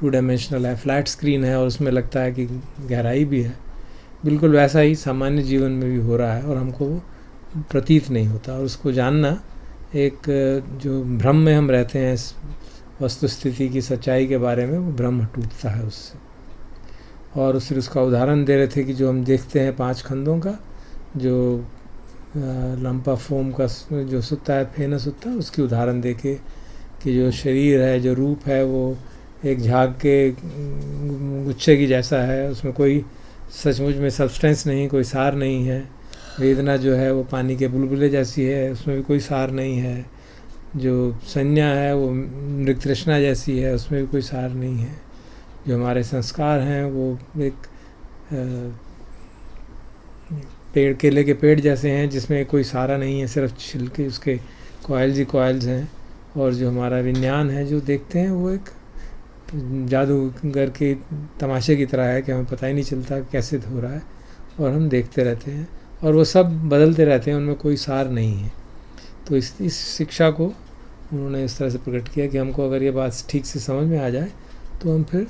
2 डायमेंशनल है, फ्लैट स्क्रीन है और उसमें लगता है कि गहराई भी है। बिल्कुल वैसा ही सामान्य जीवन में भी हो रहा है और हमको वो प्रतीत नहीं होता। और उसको जानना, एक जो भ्रम में हम रहते हैं इस वस्तुस्थिति की सच्चाई के बारे में, वो भ्रम टूटता है उससे। और फिर उसका उदाहरण दे रहे थे कि जो हम देखते हैं 5 खंडों का, जो लंपा फोम का जो सुत्ता है, फेनस सुत्ता, उसकी उदाहरण दे के कि जो शरीर है, जो रूप है, वो एक झाग के गुच्छे की जैसा है, उसमें कोई सचमुच में सब्सटेंस नहीं, कोई सार नहीं है। वेदना जो है वो पानी के बुलबुले जैसी है, उसमें भी कोई सार नहीं है। जो संज्ञा है वो मृग तृष्णा जैसी है, उसमें भी कोई सार नहीं है। जो हमारे संस्कार हैं वो एक पेड़, केले के पेड़ जैसे हैं जिसमें कोई सारा नहीं है, सिर्फ छिलके उसके कॉइल्स ही कॉइल्स हैं। और जो हमारा विज्ञान है जो देखते हैं वो एक जादूगर के तमाशे की तरह है कि हमें पता ही नहीं चलता कैसे हो रहा है और हम देखते रहते हैं और वो सब बदलते रहते हैं, उनमें कोई सार नहीं है। तो इस शिक्षा को उन्होंने इस तरह से प्रकट किया कि हमको अगर ये बात ठीक से समझ में आ जाए तो हम फिर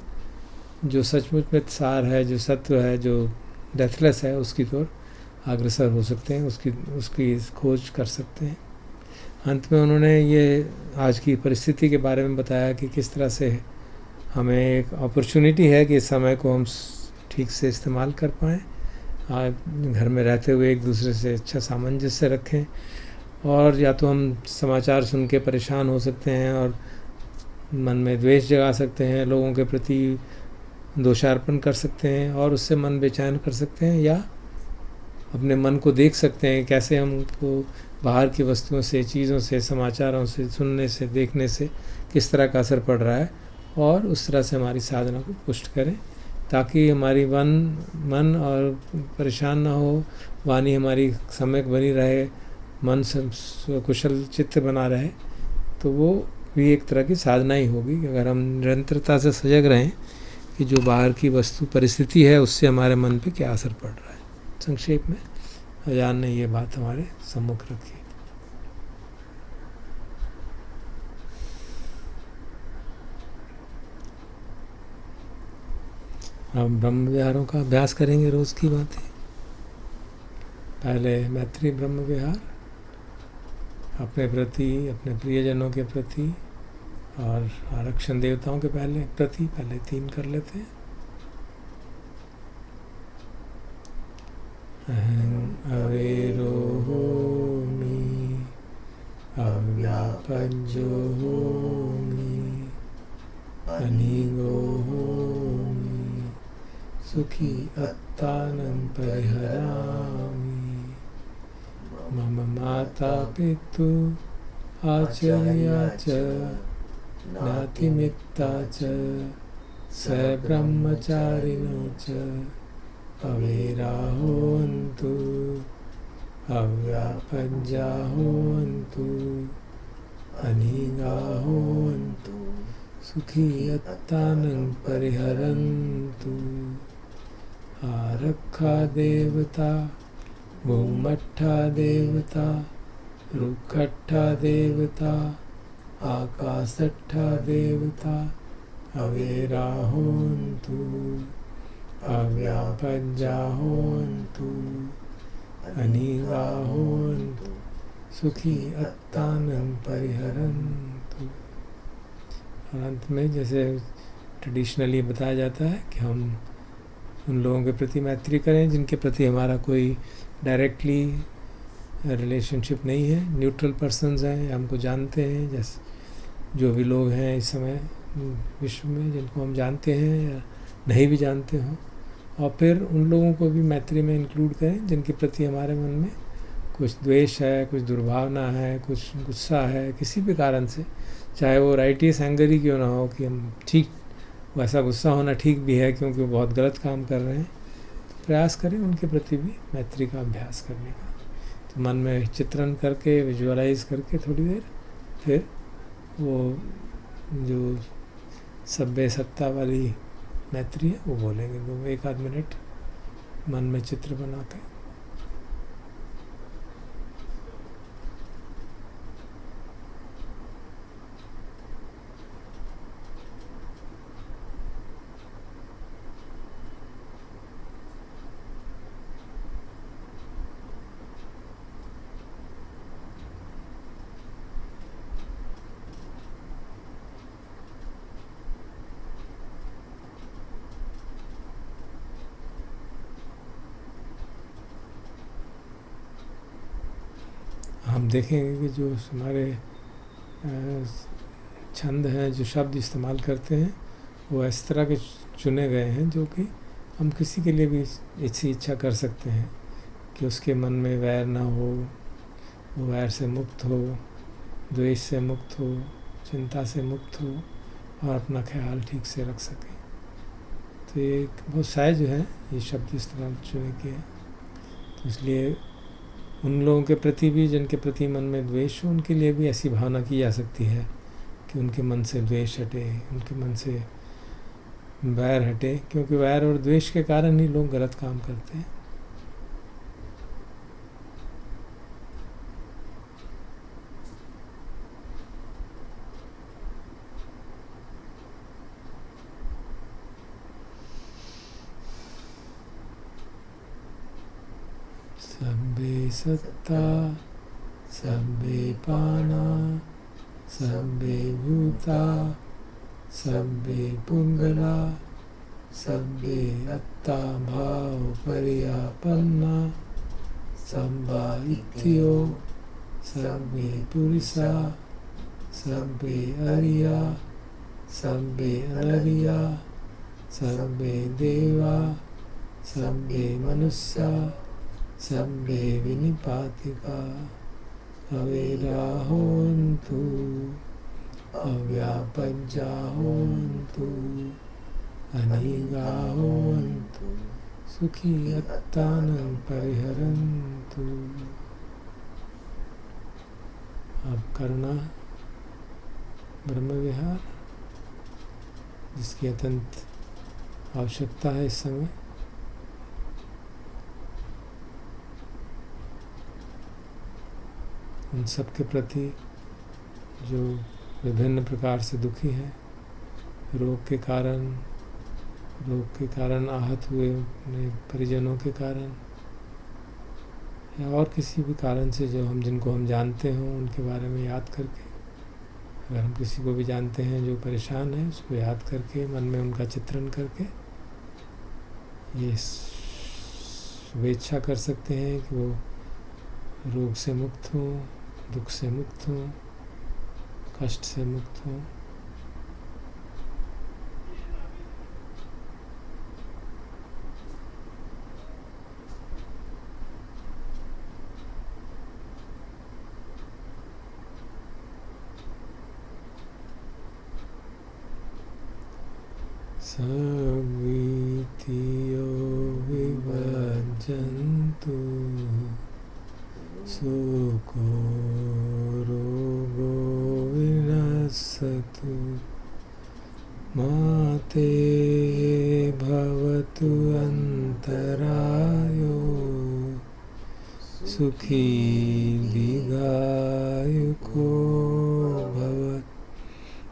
जो सचमुच में सार है, जो सत्व है, जो डेथलेस है, उसकी तौर अग्रसर हो सकते हैं, उसकी खोज कर सकते हैं। अंत में उन्होंने ये आज की परिस्थिति के बारे में बताया कि किस तरह से हमें एक अपॉर्चुनिटी है कि इस समय को हम ठीक से इस्तेमाल कर पाएँ, घर में रहते हुए एक दूसरे से अच्छा सामंजस्य रखें। और या तो हम समाचार सुन के परेशान हो सकते हैं और मन में द्वेष जगा सकते हैं, लोगों के प्रति दोषारोपण कर सकते हैं और उससे मन बेचैन कर सकते हैं, या अपने मन को देख सकते हैं कैसे हमको बाहर की वस्तुओं से, चीज़ों से, समाचारों से, सुनने से, देखने से किस तरह का असर पड़ रहा है, और उस तरह से हमारी साधना को पुष्ट करें ताकि हमारी मन और परेशान ना हो, वाणी हमारी सम्यक बनी रहे, मन कुशल चित्त बना रहे। तो वो भी एक तरह की साधना ही होगी अगर हम निरंतरता से सजग रहें कि जो बाहर की वस्तु परिस्थिति है उससे हमारे मन पे क्या असर पड़ रहा है। संक्षेप में अजान ने ये बात हमारे सम्मुख रखी। हम ब्रह्म विहारों का अभ्यास करेंगे, रोज़ की बात है। पहले मैत्री ब्रह्म विहार अपने प्रति, अपने प्रियजनों के प्रति और आरक्षण देवताओं के पहले 3 कर लेते हैं। अहं अवेरो होमि, अव्यापज्यो होमि, अनिगो होमि, सुखी अत्तानं परिहरामि। मम माता पितु आचार्या च ज्ञातिमित्ता च सब्रह्मचारिणो च अवेरा होन्तु, अव्यापज्या होन्तु, अनिगा होन्तु, सुखी अत्तानं परिहरन्तु। आरक्षा देवता, भूमट्ठा देवता, रुखट्ठा देवता आकाशट्ठा देवता अवेरा होन्तु अव्यापज्जा होन्तु अनीगा होन्तु सुखी अत्तानं परिहरन्तु। और अंत में जैसे ट्रेडिशनली बताया जाता है कि हम उन लोगों के प्रति मैत्री करें जिनके प्रति हमारा कोई डायरेक्टली रिलेशनशिप नहीं है, न्यूट्रल पर्सन्स हैं, हमको जानते हैं, जैसे जो भी लोग हैं इस समय विश्व में जिनको हम जानते हैं या नहीं भी जानते हों। और फिर उन लोगों को भी मैत्री में इंक्लूड करें जिनके प्रति हमारे मन में कुछ द्वेष है, कुछ दुर्भावना है, कुछ गुस्सा है, किसी भी कारण से, चाहे वो राइटियस एंगर ही क्यों ना हो कि हम ठीक, वैसा गुस्सा होना ठीक भी है क्योंकि वो बहुत गलत काम कर रहे हैं, तो प्रयास करें उनके प्रति भी मैत्री का अभ्यास करने का। तो मन में चित्रण करके, विजुअलाइज करके थोड़ी देर, फिर वो जो सभ्य सत्ता वाली मैत्री है वो बोलेंगे लोग 1-8 मिनट मन में चित्र बना के। हम देखेंगे कि जो हमारे छंद हैं, जो शब्द इस्तेमाल करते हैं, वो इस तरह के चुने गए हैं जो कि हम किसी के लिए भी ऐसी इच्छा कर सकते हैं कि उसके मन में वैर ना हो, वो वैर से मुक्त हो, द्वेष से मुक्त हो, चिंता से मुक्त हो और अपना ख्याल ठीक से रख सके। तो ये बहुत सहज है ये शब्द इस्तेमाल चुने किए। तो इसलिए उन लोगों के प्रति भी जिनके प्रति मन में द्वेष हो, उनके लिए भी ऐसी भावना की जा सकती है कि उनके मन से द्वेष हटे, उनके मन से वैर हटे, क्योंकि वैर और द्वेष के कारण ही लोग गलत काम करते हैं। सब्बे सत्ता सब्बे पाना सब्बे भूता सब्बे पुंगला सब्बे अत्ता भाव परियापन्ना सब्बा इत्यो सब्बे पुरुषा सब्बे अरिया सब्बे अनरिया सब्बे देवा सब्बे मनुष्या सब्बे विनिपातिका अवेरा होन्तु अव्यापज्जा होन्तु अनीगा होन्तु सुखी अत्तानं परिहरन्तु। अब करुणा ब्रह्म विहार, जिसकी अत्यंत आवश्यकता है इस समय। उन सब के प्रति जो विभिन्न प्रकार से दुखी हैं, रोग के कारण आहत हुए अपने परिजनों के कारण या और किसी भी कारण से, जो जिनको हम जानते हों उनके बारे में याद करके, अगर हम किसी को भी जानते हैं जो परेशान है, उसको याद करके मन में उनका चित्रण करके ये शुभेच्छा कर सकते हैं कि वो रोग से मुक्त हों, दुख से मुक्त हों, कष्ट से मुक्त हों। सवितियो विभजन्तु सुखो रोगो विनश्यतु माते भवतु अन्तरायो सुखी दीर्घायुको भव,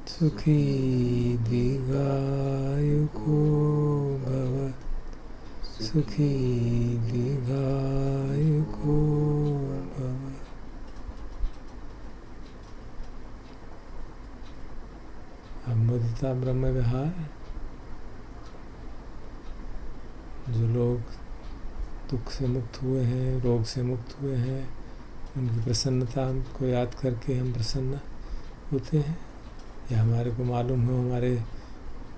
सुखी दीर्घायुको भव, सुखी दीर्घायुको भव। अब मुदिता ब्रह्म विहार। जो लोग दुख से मुक्त हुए हैं, रोग से मुक्त हुए हैं, उनकी प्रसन्नता को याद करके हम प्रसन्न होते हैं। या हमारे को मालूम हो, हमारे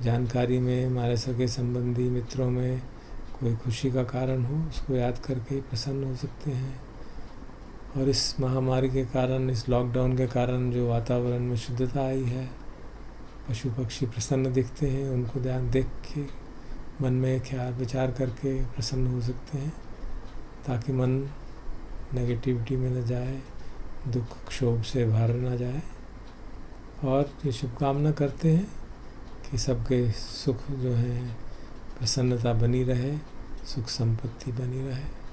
जानकारी में, हमारे सगे संबंधी मित्रों में कोई खुशी का कारण हो, उसको याद करके प्रसन्न हो सकते हैं। और इस महामारी के कारण, इस लॉकडाउन के कारण जो वातावरण में शुद्धता आई है, पशु पक्षी प्रसन्न दिखते हैं, उनको ध्यान देख के मन में ख्याल विचार करके प्रसन्न हो सकते हैं, ताकि मन नेगेटिविटी में न जाए, दुख क्षोभ से भर न जाए। और ये शुभकामना करते हैं कि सबके सुख जो है, प्रसन्नता बनी रहे, सुख संपत्ति बनी रहे।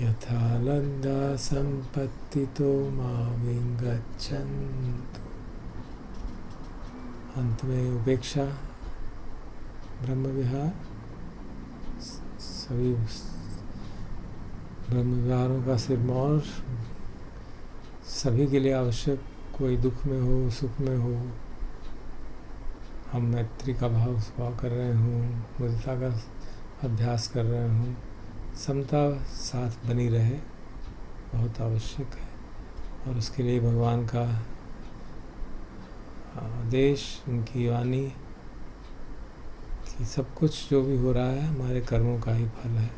यथा लब्धा संपत्तितो मां विगच्छन्तु। अंत में उपेक्षा ब्रह्म विहार। सभी ब्रह्म विहारों का सिरमौर सभी के लिए आवश्यक। कोई दुख में हो, सुख में हो, हम मैत्री का भाव कर रहे हों, मुदिता का अभ्यास कर रहे हों, समता साथ बनी रहे, बहुत आवश्यक है। और उसके लिए भगवान का आदेश, उनकी वाणी कि सब कुछ जो भी हो रहा है हमारे कर्मों का ही फल है,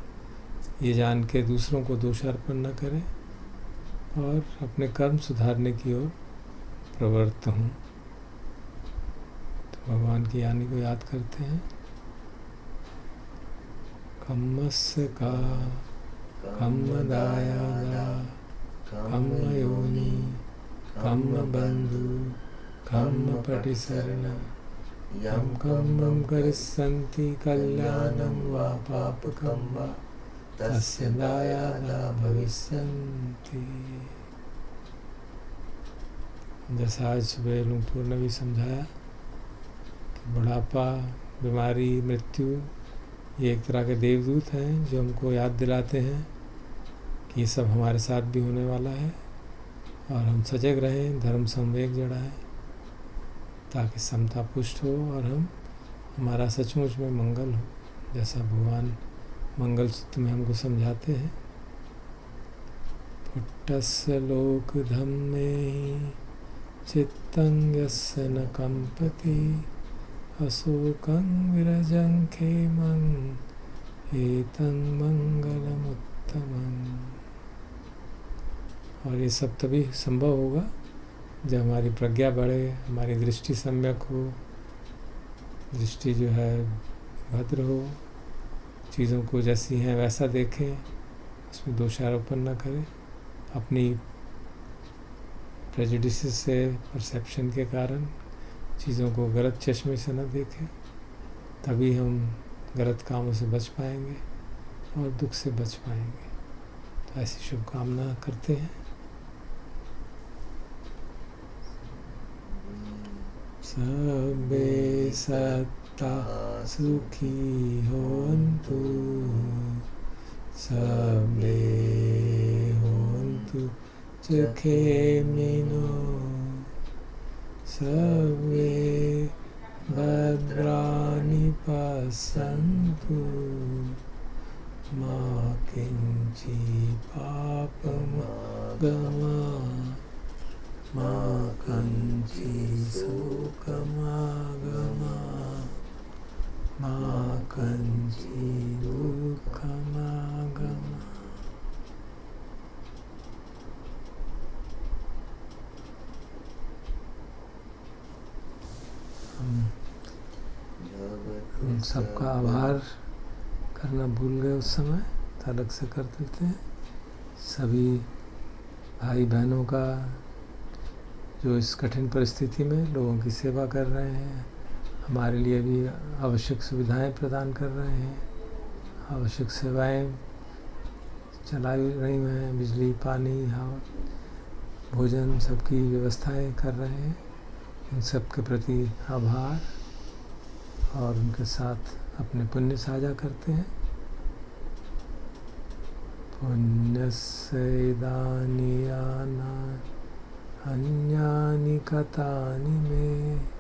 ये जान के दूसरों को दोषारोपण न करें और अपने कर्म सुधारने की ओर प्रवृत्त हों। तो भगवान की वाणी को याद करते हैं। कम्मस्य का कम्मदायादा कम्मयोनि कम्मबन्धु कम्मपटिसरण यं कम्मं करिष्यन्ति कल्याणं वा पापकं वा तस्य दायादा भविष्यन्ति। जैसा आज सुबह लुंगपुर ने भी समझाया कि बुढ़ापा, बीमारी, मृत्यु ये एक तरह के देवदूत हैं जो हमको याद दिलाते हैं कि ये सब हमारे साथ भी होने वाला है। और हम सजग रहें, धर्म संवेग जड़ाएं, ताकि समता पुष्ट हो और हमारा सचमुच में मंगल हो, जैसा भगवान मंगल सूत्र में हमको समझाते हैं। पुट्टस्य लोक धम्मे चित्तं यस्य न कंपति अशोकं विरजं खेमं एतं मंगलमुत्तमम्। और ये सब तभी संभव होगा जब हमारी प्रज्ञा बढ़े, हमारी दृष्टि सम्यक हो, दृष्टि जो है भद्र हो, चीज़ों को जैसी हैं वैसा देखें, उसमें दोषारोपण न करें, अपनी प्रेजुडिस से, परसेप्शन के कारण चीज़ों को गलत चश्मे से न देखें। तभी हम गलत कामों से बच पाएंगे और दुख से बच पाएंगे। तो ऐसी शुभकामना करते हैं। सबे सत्ता सुखी होन्तु, सबे होन्तु सुखेमिनो, सर्वे भद्राणि पश्यन्तु मा किञ्चित् पापमागमः, मा किञ्चित् शोकमागमः, मा किञ्चित् दुःखमागमः। हम सबका आभार करना भूल गए उस समय, तो अलग से कर देते हैं। सभी भाई बहनों का जो इस कठिन परिस्थिति में लोगों की सेवा कर रहे हैं, हमारे लिए भी आवश्यक सुविधाएं प्रदान कर रहे हैं, आवश्यक सेवाएं चलाई रही हैं, बिजली, पानी, हवा, भोजन, सबकी व्यवस्थाएं कर रहे हैं। इन सब के प्रति आभार और उनके साथ अपने पुण्य साझा करते हैं। पुण्यस्य इदानी याना अन्यानि कथानि मे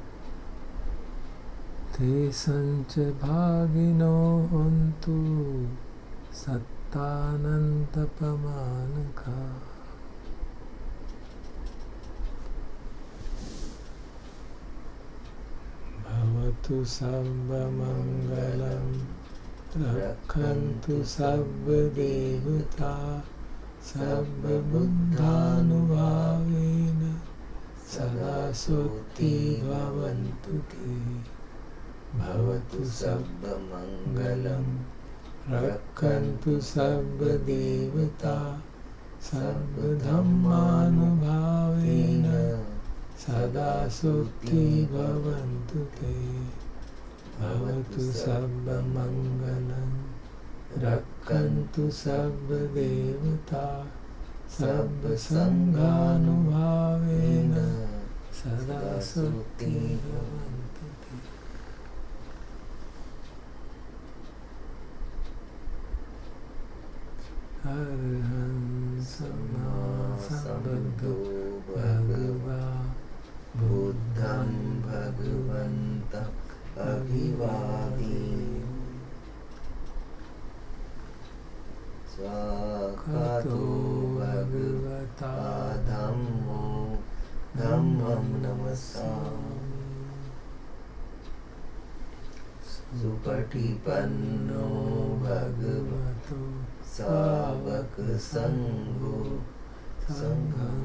ते संच भागिनो हन्तु सत्तानन्तपमानका। भवतु सर्वमङ्गलं रक्षन्तु सर्वदेवता सर्वबुद्धानुभावेन सदा सुखी भवन्तु ते। भवतु सर्वमङ्गलं रक्षन्तु सर्वदेवता सर्वधर्मानुभावेन सदा सुखी भवन्तु ते। भवतु सर्वमङ्गलं रक्षन्तु सर्वदेवता सर्वसङ्घानुभावेन सदा सुखी भवन्तु ते। अरहं सम्मा सम्बुद्धो भगवा बुद्धं भगवन्तं अभिवादयामि। स्वागतो भगवता धम्मो धम्मं नमस्सामि। सुपटिपन्नो भगवतो सावक संघो संघं